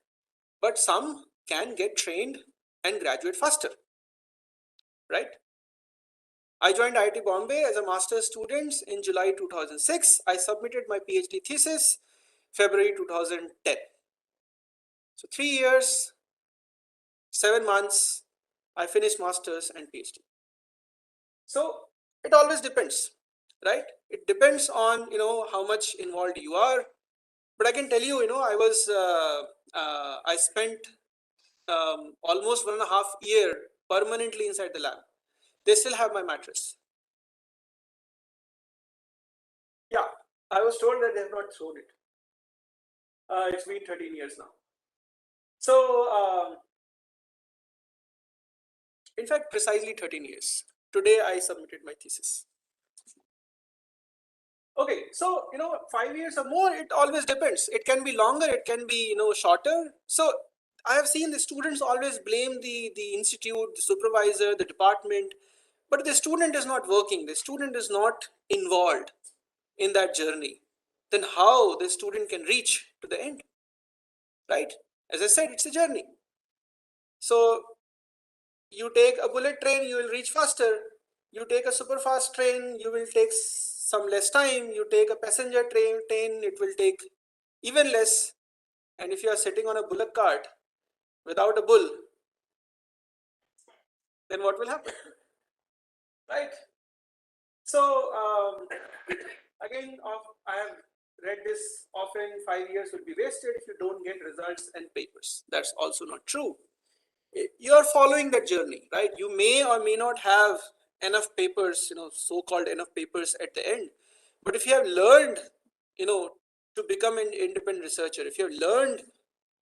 but some can get trained and graduate faster, right? I joined IIT Bombay as a master's student in July 2006. I submitted my PhD thesis February 2010. So 3 years, 7 months, I finished master's and PhD. So it always depends, right? It depends on how much involved you are. But I can tell you, I spent almost 1.5 year permanently inside the lab. They still have my mattress. Yeah, I was told that they have not thrown it. It's been 13 years now. So, in fact, precisely 13 years. Today, I submitted my thesis. Okay, so 5 years or more, it always depends. It can be longer, it can be shorter. So I have seen the students always blame the institute, the supervisor, the department, but the student is not working. The student is not involved in that journey. Then how the student can reach to the end, right? As I said, it's a journey. So you take a bullet train, you will reach faster. You take a super fast train, you will take some less time. You take a passenger train, it will take even less. And if you are sitting on a bullock cart without a bull, then what will happen, right? So again, I have read this often. 5 years will be wasted if you don't get results and papers. That's also not true. You are following that journey, right? You may or may not have enough papers, so-called enough papers at the end. But if you have learned, to become an independent researcher, if you have learned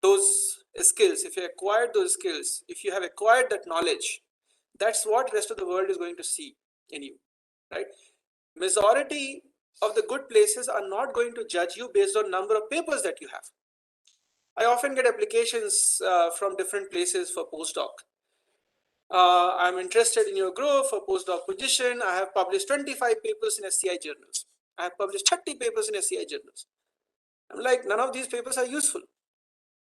those skills, if you acquired those skills, if you have acquired that knowledge, that's what rest of the world is going to see in you, right? Majority of the good places are not going to judge you based on number of papers that you have. I often get applications from different places for postdoc. I'm interested in your group for postdoc position. I have published 25 papers in SCI journals. I have published 30 papers in SCI journals. I'm like, none of these papers are useful.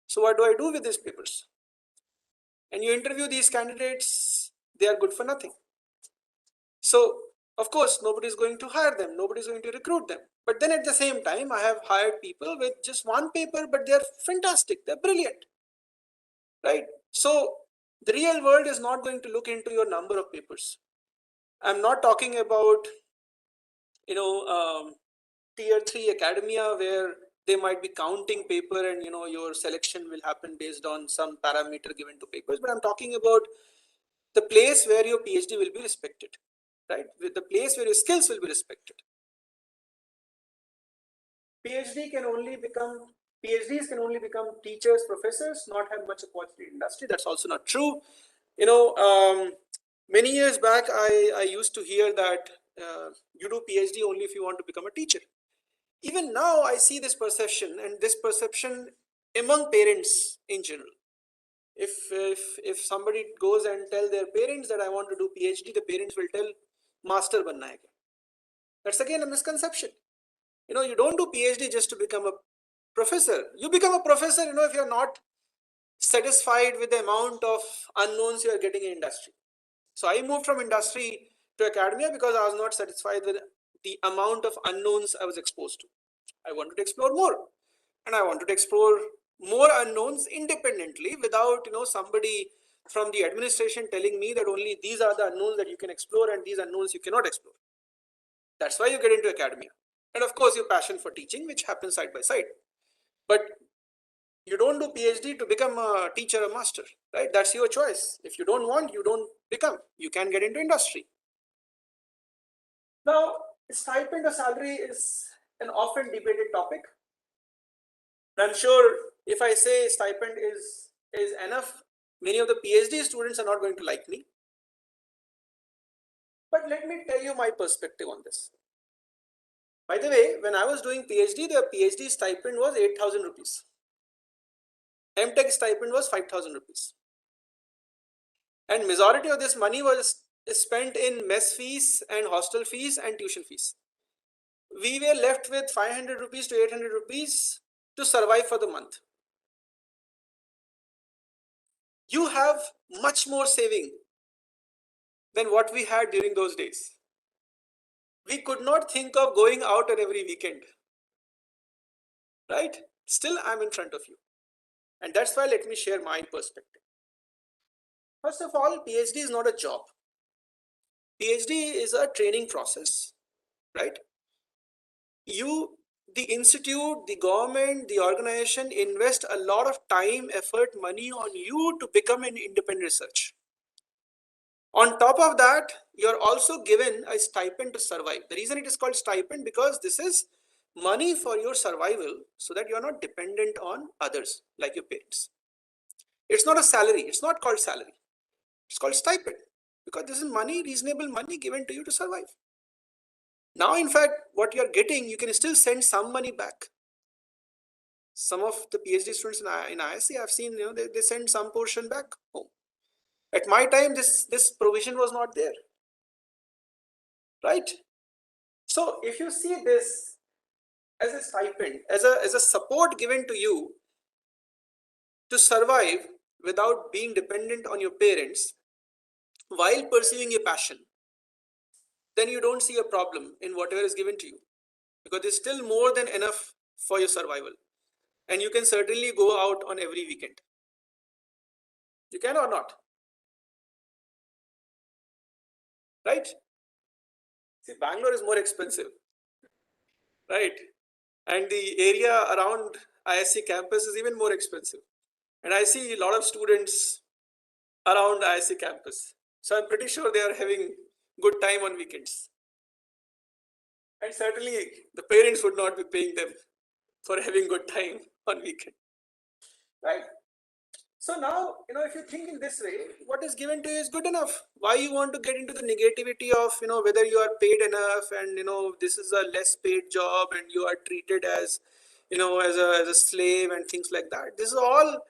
So what do I do with these papers? And you interview these candidates, they are good for nothing. So of course, nobody is going to hire them. Nobody is going to recruit them. But then at the same time, I have hired people with just one paper, but they're fantastic. They're brilliant, right? So the real world is not going to look into your number of papers. I'm not talking about tier 3 academia where they might be counting paper and your selection will happen based on some parameter given to papers, but I'm talking about the place where your PhD will be respected, right? With the place where your skills will be respected. PhD can only become PhDs can only become teachers, professors, not have much opportunity in industry. That's also not true. Many years back, I used to hear that you do PhD only if you want to become a teacher. Even now, I see this perception, and this perception among parents in general. If somebody goes and tell their parents that I want to do PhD, the parents will tell master banna hai. That's again a misconception. You don't do PhD just to become a professor. You become a professor, if you're not satisfied with the amount of unknowns you are getting in industry. So I moved from industry to academia because I was not satisfied with the amount of unknowns I was exposed to. I wanted to explore more, and I wanted to explore more unknowns independently without somebody from the administration telling me that only these are the unknowns that you can explore and these unknowns you cannot explore. That's why you get into academia. And of course, your passion for teaching, which happens side by side. But you don't do PhD to become a teacher or master, right? That's your choice. If you don't want, you don't become. You can get into industry. Now, stipend or salary is an often debated topic. I'm sure if I say stipend is enough, many of the PhD students are not going to like me. But let me tell you my perspective on this. By the way, when I was doing PhD, the PhD stipend was 8,000 rupees. MTech stipend was 5,000 rupees. And majority of this money was spent in mess fees and hostel fees and tuition fees. We were left with 500 rupees to 800 rupees to survive for the month. You have much more saving than what we had during those days. We could not think of going out on every weekend, right? Still, I'm in front of you. And that's why let me share my perspective. First of all, PhD is not a job. PhD is a training process, right? You, the institute, the government, the organization invest a lot of time, effort, money on you to become an independent research. On top of that, you're also given a stipend to survive. The reason it is called stipend because this is money for your survival so that you're not dependent on others like your parents. It's not a salary. It's not called salary. It's called stipend because this is money, reasonable money given to you to survive. Now, in fact, what you're getting, you can still send some money back. Some of the PhD students in ISC, I've seen, they send some portion back home. At my time, this provision was not there, right? So if you see this as a stipend, as a support given to you to survive without being dependent on your parents while pursuing a passion, then you don't see a problem in whatever is given to you because it's still more than enough for your survival. And you can certainly go out on every weekend. You can or not, right? See, Bangalore is more expensive, right? And the area around ISC campus is even more expensive. And I see a lot of students around ISC campus. So I'm pretty sure they are having good time on weekends. And certainly the parents would not be paying them for having good time on weekend, right? So now, if you think in this way, what is given to you is good enough. Why you want to get into the negativity of, whether you are paid enough and, this is a less paid job and you are treated as, as a slave and things like that. This is all,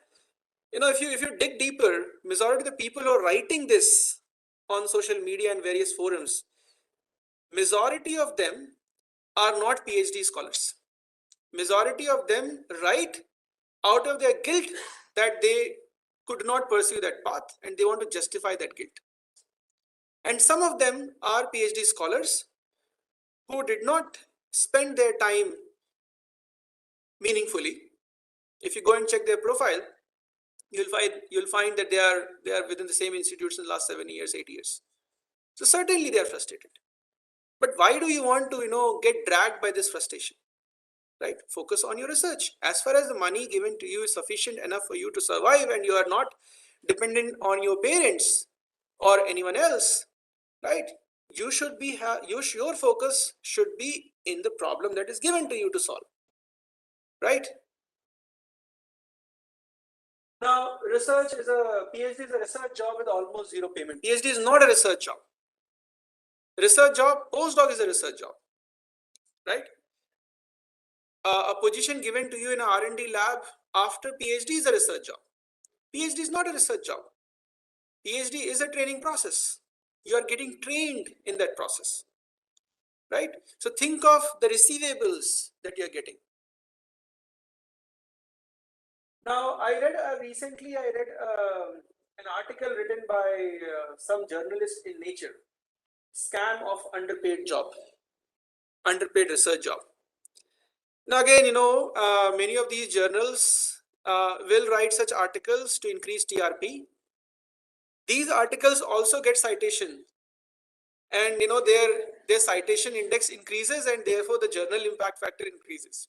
if you dig deeper, majority of the people who are writing this on social media and various forums, majority of them are not PhD scholars. Majority of them write out of their guilt that they could not pursue that path and they want to justify that guilt. And some of them are PhD scholars who did not spend their time meaningfully. If you go and check their profile, you'll find that they are within the same institutes in the last 7 years, 8 years. So certainly they are frustrated. But why do you want to get dragged by this frustration? Right? Focus on your research. As far as the money given to you is sufficient enough for you to survive and you are not dependent on your parents or anyone else, right? You should be your focus should be in the problem that is given to you to solve, right? Now, research is a PhD is a research job with almost zero payment. PhD is not a research job. Research job, postdoc is a research job, right? A position given to you in a R&D lab after PhD is a research job. PhD is not a research job. PhD is a training process. You are getting trained in that process, right? So think of the receivables that you are getting. Now, recently I read an article written by some journalist in Nature, scam of underpaid job, underpaid research job. Now again, many of these journals will write such articles to increase TRP. These articles also get citation, and their citation index increases, and therefore the journal impact factor increases.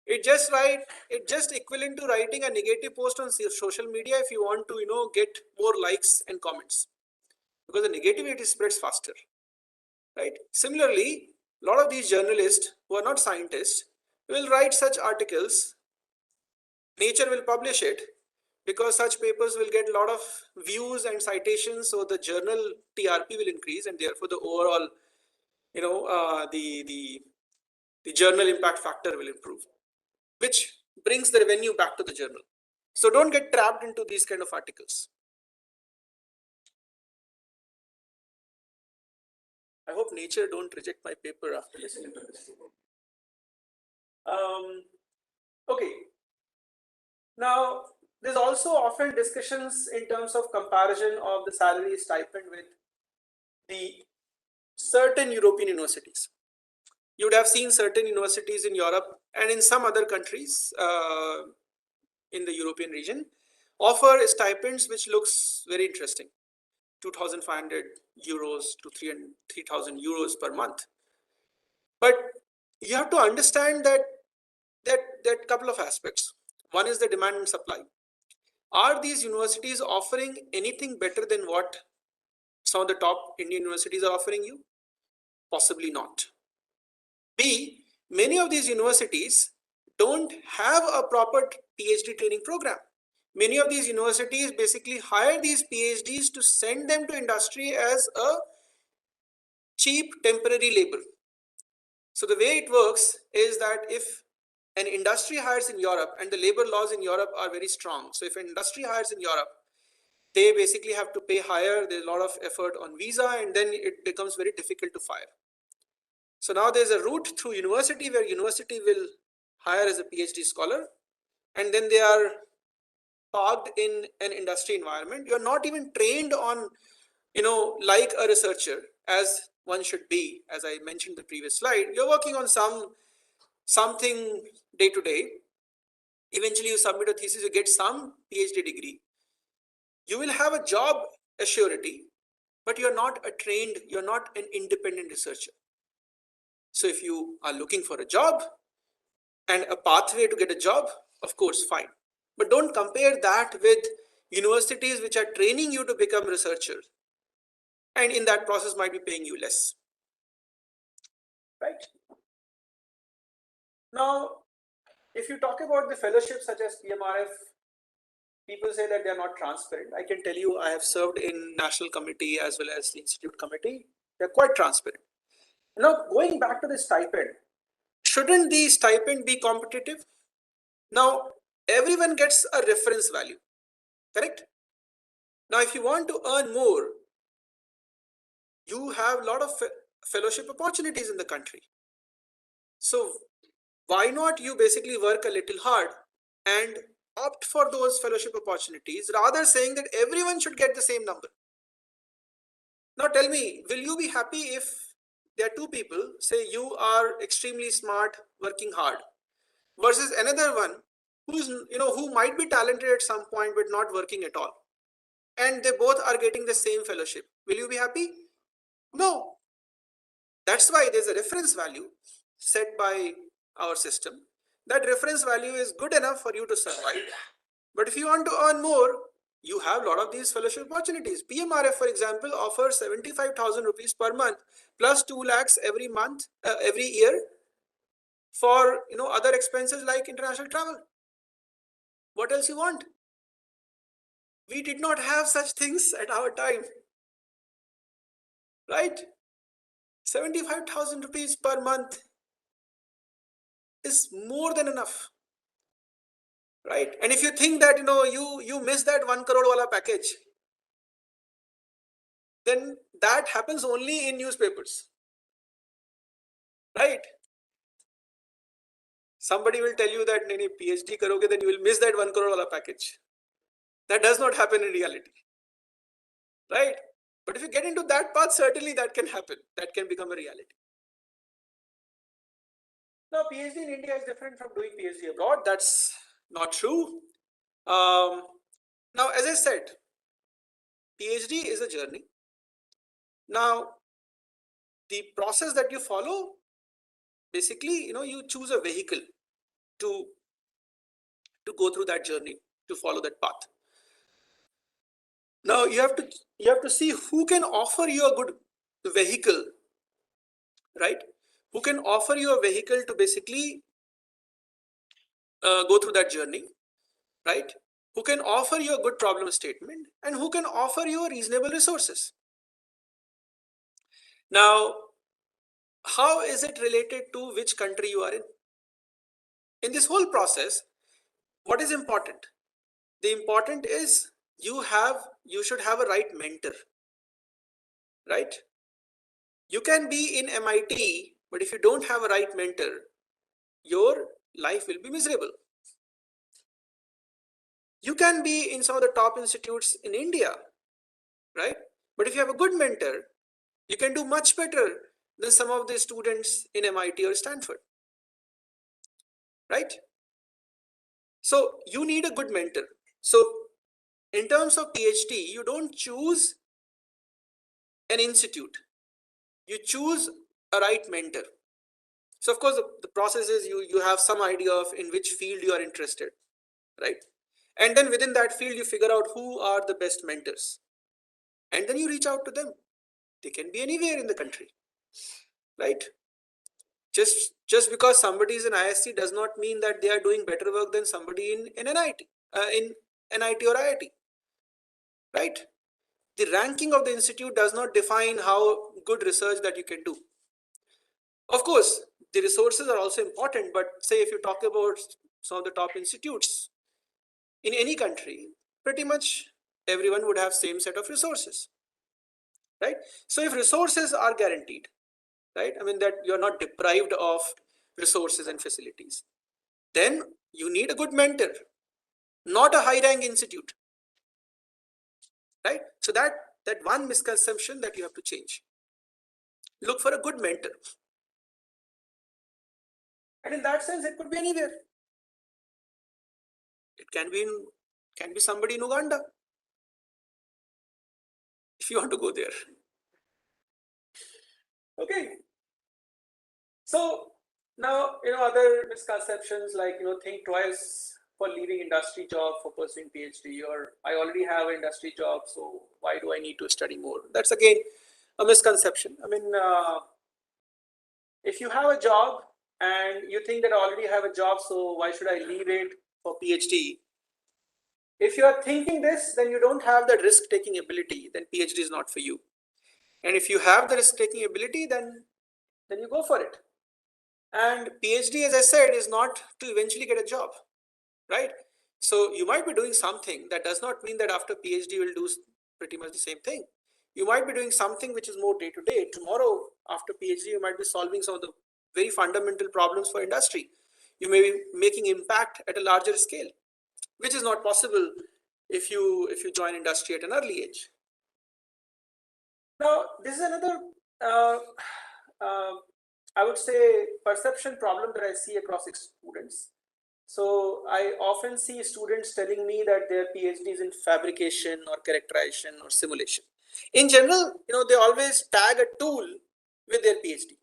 It just equivalent to writing a negative post on social media if you want to get more likes and comments, because the negativity spreads faster, right? Similarly, a lot of these journalists who are not scientists will write such articles. Nature will publish it because such papers will get a lot of views and citations, so the journal TRP will increase, and therefore the overall the journal impact factor will improve, which brings the revenue back to the journal. So don't get trapped into these kind of articles. I hope Nature don't reject my paper after listening to this. Okay. Now, there's also often discussions in terms of comparison of the salary stipend with the certain European universities. You would have seen certain universities in Europe and in some other countries in the European region offer stipends which looks very interesting. 2,500 euros to 3,000 euros per month. But you have to understand that couple of aspects. One is the demand and supply. Are these universities offering anything better than what some of the top Indian universities are offering you? Possibly not. B, many of these universities don't have a proper PhD training program. Many of these universities basically hire these PhDs to send them to industry as a cheap temporary labor. So the way it works is that if an industry hires in Europe, and the labor laws in Europe are very strong. So if an industry hires in Europe, they basically have to pay higher. There's a lot of effort on visa, and then it becomes very difficult to fire. So now there's a route through university where university will hire as a PhD scholar, and then they are parked in an industry environment. You're not even trained on, like a researcher as one should be. As I mentioned in the previous slide, you're working on something day to day. Eventually you submit a thesis, you get some PhD degree. You will have a job assurity, but you're not an independent researcher. So if you are looking for a job and a pathway to get a job, of course, fine. But don't compare that with universities which are training you to become researchers, and in that process might be paying you less. Right? Now, if you talk about the fellowships such as PMRF, people say that they are not transparent. I can tell you, I have served in national committee as well as the institute committee. They're quite transparent. Now, going back to the stipend, shouldn't the stipend be competitive? Now, everyone gets a reference value, correct? Now, if you want to earn more, you have a lot of fellowship opportunities in the country. So, why not you basically work a little hard and opt for those fellowship opportunities rather saying that everyone should get the same number? Now tell me, will you be happy if there are two people, say you are extremely smart, working hard, versus another one who might be talented at some point but not working at all, and they both are getting the same fellowship? Will you be happy? No. That's why there's a reference value set by our system. That reference value is good enough for you to survive. But if you want to earn more, you have a lot of these fellowship opportunities. PMRF, for example, offers 75,000 rupees per month plus 2 lakhs every month, every year for other expenses like international travel. What else you want? We did not have such things at our time, right? 75,000 rupees per month is more than enough, right? And if you think that you miss that 1 crore wala package, then that happens only in newspapers, right? Somebody will tell you that nahi, PhD karoge, then you will miss that 1 crore wala package. That does not happen in reality, right? But if you get into that path, certainly that can happen. That can become a reality. Now, PhD in India is different from doing PhD abroad. That's not true. Now, as I said, PhD is a journey. Now, the process that you follow, basically, you choose a vehicle to go through that journey, to follow that path. Now you have to see who can offer you a good vehicle, right? Who can offer you a vehicle to basically go through that journey, right? Who can offer you a good problem statement, and who can offer you reasonable resources. Now, how is it related to which country you are in? In this whole process, what is important? The important is you should have a right mentor, right? You can be in MIT, but if you don't have a right mentor, your life will be miserable. You can be in some of the top institutes in India, right? But if you have a good mentor, you can do much better than some of the students in MIT or Stanford, right? So you need a good mentor. So in terms of PhD, you don't choose an institute, you choose a right mentor. So of course the process is you have some idea of in which field you are interested, right? And then within that field you figure out who are the best mentors, and then you reach out to them. They can be anywhere in the country, right? Just because somebody is an ISC does not mean that they are doing better work than somebody in NIT, in NIT or IIT, right? The ranking of the institute does not define how good research that you can do. Of course, the resources are also important, but say if you talk about some of the top institutes in any country, pretty much everyone would have same set of resources, right? So if resources are guaranteed, right, I mean that you're not deprived of resources and facilities, then you need a good mentor, not a high rank institute, right? So that one misconception that you have to change. Look for a good mentor, and in that sense it could be anywhere. It can be somebody in Uganda if you want to go there. Okay, so now other misconceptions like think twice for leaving industry job for pursuing PhD, or I already have an industry job, so why do I need to study more? That's again a misconception. I mean, if you have a job and you think that I already have a job, so why should I leave it for PhD? If you are thinking this, then you don't have that risk taking ability, then PhD is not for you. And if you have the risk taking ability, then you go for it. And PhD, as I said, is not to eventually get a job, right? So you might be doing something. That does not mean that after PhD you will do pretty much the same thing. You might be doing something which is more day to day. Tomorrow, after PhD, you might be solving some of the very fundamental problems for industry. You may be making impact at a larger scale, which is not possible if you join industry at an early age. Now, this is another, uh, uh, I would say, perception problem that I see across students. So I often see students telling me that their PhD is in fabrication or characterization or simulation. In general, they always tag a tool with their PhD.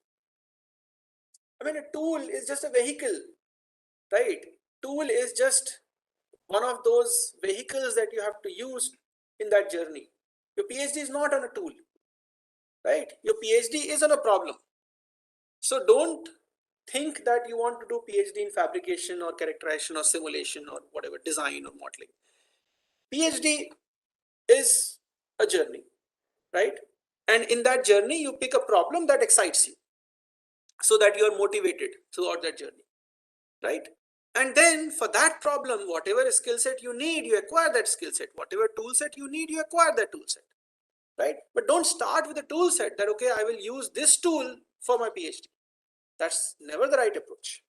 I mean, a tool is just a vehicle, right? Tool is just one of those vehicles that you have to use in that journey. Your PhD is not on a tool, right? Your PhD is on a problem. So don't think that you want to do PhD in fabrication or characterization or simulation or whatever, design or modeling. PhD is a journey, right? And in that journey, you pick a problem that excites you so that you are motivated throughout that journey, right? And then for that problem, whatever skill set you need, you acquire that skill set. Whatever tool set you need, you acquire that tool set, right? But don't start with a tool set that, okay, I will use this tool for my PhD. That's never the right approach.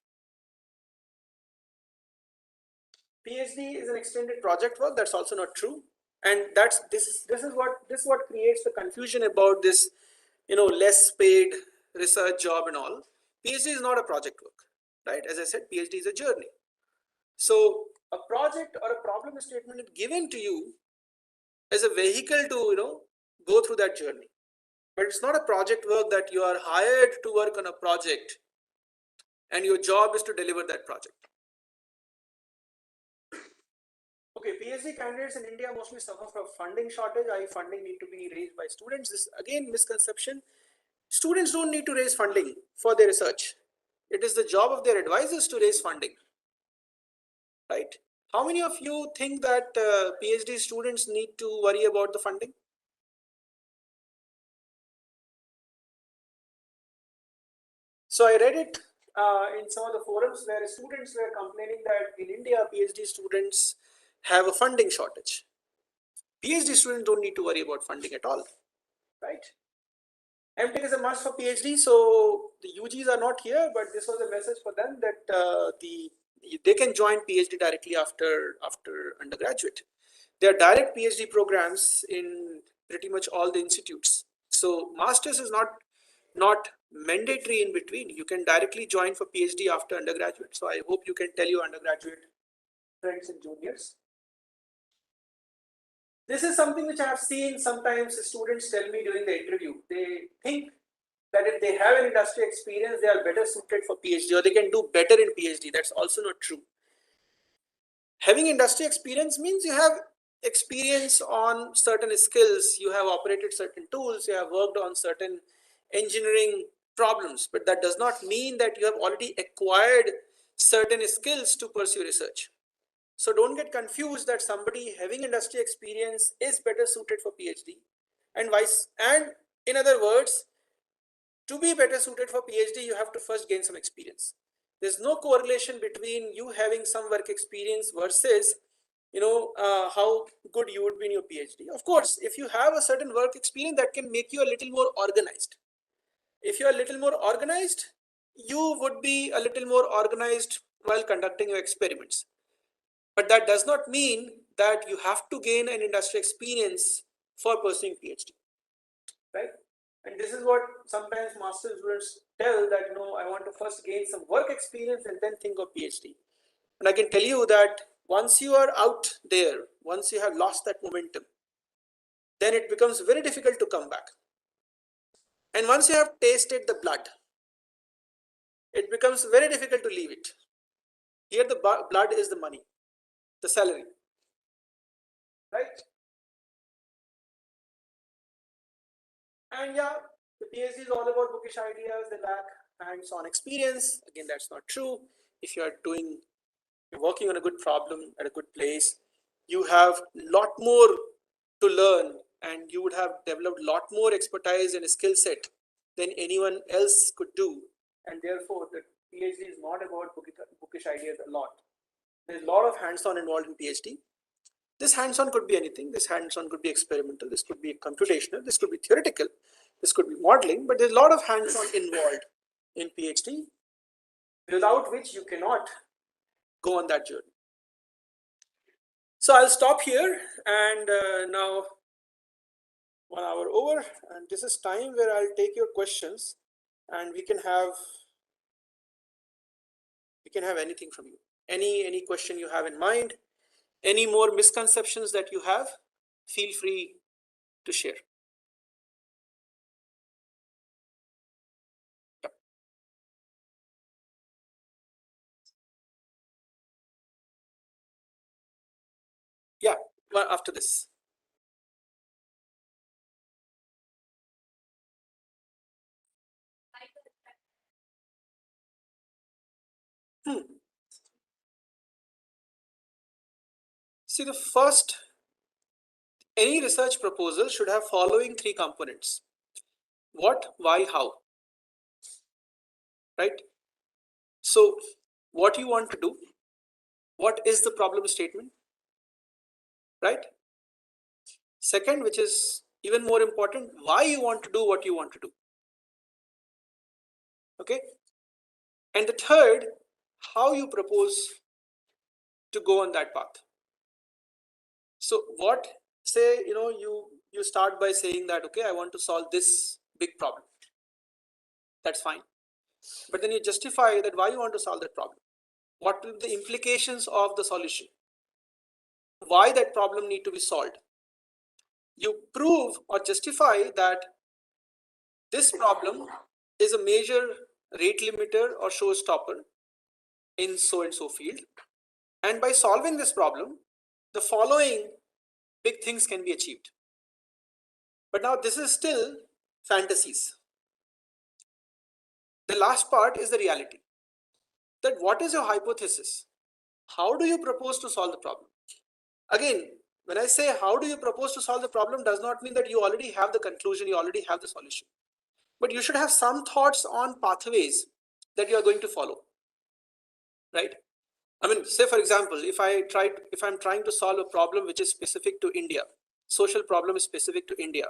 PhD is an extended project work. That's also not true, and this is what creates the confusion about this, less paid research job and all. PhD is not a project work, right? As I said, PhD is a journey. So a project or a problem statement is given to you as a vehicle to go through that journey, but it's not a project work that you are hired to work on a project and your job is to deliver that project. Okay, PhD candidates in India mostly suffer from funding shortage. Funding need to be raised by students. This again misconception. Students don't need to raise funding for their research. It is the job of their advisors to raise funding, right? How many of you think that PhD students need to worry about the funding? So I read it in some of the forums where students were complaining that in India, PhD students have a funding shortage. PhD students don't need to worry about funding at all, right? MTech is a must for PhD, so the UGs are not here, but this was a message for them that the They can join PhD directly after undergraduate. There are direct PhD programs in pretty much all the institutes. So masters is not mandatory in between. You can directly join for PhD after undergraduate. So I hope you can tell your undergraduate friends and juniors. This is something which I have seen sometimes students tell me during the interview. They think that if they have an industry experience, they are better suited for PhD or they can do better in PhD. That's also not true. Having industry experience means you have experience on certain skills, you have operated certain tools, you have worked on certain engineering problems, but that does not mean that you have already acquired certain skills to pursue research. So don't get confused that somebody having industry experience is better suited for PhD and vice. And in other words, to be better suited for PhD, you have to first gain some experience. There's no correlation between you having some work experience versus how good you would be in your PhD. Of course, if you have a certain work experience, that can make you a little more organized. If you're a little more organized, you would be a little more organized while conducting your experiments. But that does not mean that you have to gain an industry experience for pursuing PhD, right? And this is what sometimes master students tell, that I want to first gain some work experience and then think of PhD. And I can tell you that once you are out there, once you have lost that momentum, then it becomes very difficult to come back. And once you have tasted the blood, it becomes very difficult to leave it. Here the blood is the money, the salary, right? And yeah, the PhD is all about bookish ideas, they lack hands-on experience. Again, that's not true. If you're working on a good problem at a good place, you have a lot more to learn and you would have developed a lot more expertise and skill set than anyone else could do. And therefore, the PhD is not about bookish ideas a lot. There's a lot of hands-on involved in PhD. This hands-on could be anything. This hands-on could be experimental. This could be computational. This could be theoretical. This could be modeling. But there's a lot of hands-on involved in PhD, without which you cannot go on that journey. So I'll stop here, and now 1 hour over, and this is time where I'll take your questions, and we can have anything from you. Any question you have in mind, any more misconceptions that you have, feel free to share. Yep. Yeah, well, after this. Hmm. See, the first, any research proposal should have following three components: what, why, how, right? So what you want to do, what is the problem statement, right? Second, which is even more important, why you want to do what you want to do. Okay. And the third, how you propose to go on that path. So what, say, you start by saying that, okay, I want to solve this big problem. That's fine. But then you justify that why you want to solve that problem. What will be the implications of the solution? Why that problem need to be solved? You prove or justify that this problem is a major rate limiter or showstopper in so and so field. And by solving this problem, the following big things can be achieved. But now this is still fantasies. The last part is the reality. That what is your hypothesis? How do you propose to solve the problem? Again, when I say how do you propose to solve the problem, does not mean that you already have the conclusion, you already have the solution. But you should have some thoughts on pathways that you are going to follow, right? I mean, say for example, if I'm trying to solve a problem which is specific to India, social problem is specific to India.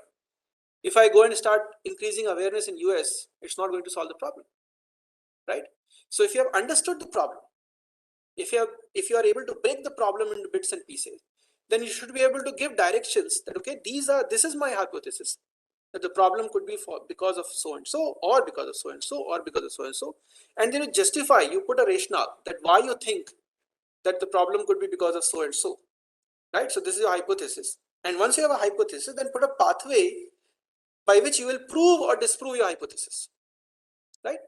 If I go and start increasing awareness in US, it's not going to solve the problem, right? So if you have understood the problem, if you are able to break the problem into bits and pieces, then you should be able to give directions that, okay, this is my hypothesis, that the problem could be because of so and so, or because of so and so, or because of so and so, and then you justify, you put a rationale that why you think that the problem could be because of so and so, right? So this is your hypothesis, and once you have a hypothesis, then put a pathway by which you will prove or disprove your hypothesis, right?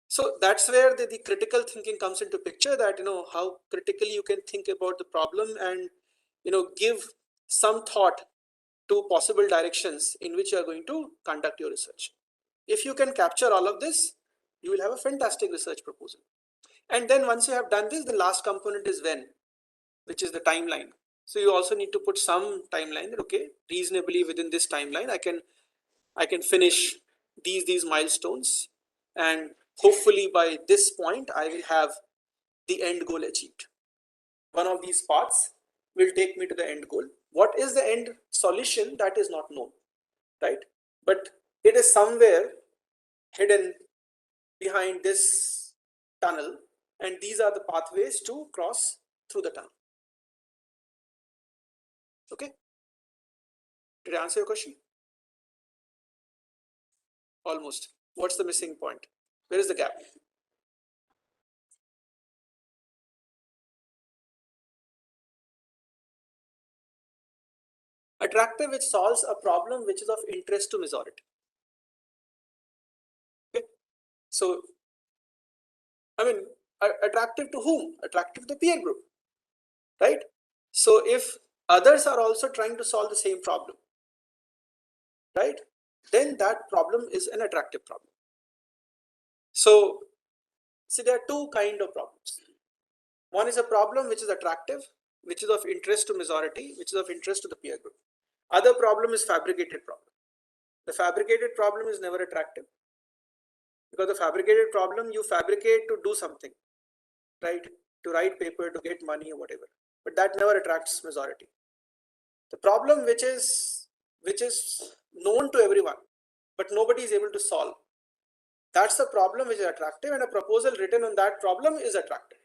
So that's where the critical thinking comes into picture, that how critically you can think about the problem, and give some thought to possible directions in which you are going to conduct your research. If you can capture all of this, you will have a fantastic research proposal. And then once you have done this, the last component is when, which is the timeline. So you also need to put some timeline that, okay, reasonably within this timeline, I can finish these milestones, and hopefully by this point I will have the end goal achieved. One of these paths will take me to the end goal. What is the end solution? That is not known, right? But it is somewhere hidden behind this tunnel, and these are the pathways to cross through the tunnel. Okay, did I answer your question? Almost. What's the missing point? Where is the gap? Attractive, which solves a problem which is of interest to majority. Okay, so I mean, attractive to whom? Attractive to the peer group, right? So if others are also trying to solve the same problem, right, then that problem is an attractive problem. So see, there are two kind of problems. One is a problem which is attractive, which is of interest to majority, which is of interest to the peer group. Other problem is fabricated problem. The fabricated problem is never attractive, because the fabricated problem you fabricate to do something, right? To write paper, to get money or whatever, but that never attracts majority. The problem which is known to everyone but nobody is able to solve, that's the problem which is attractive, and a proposal written on that problem is attractive.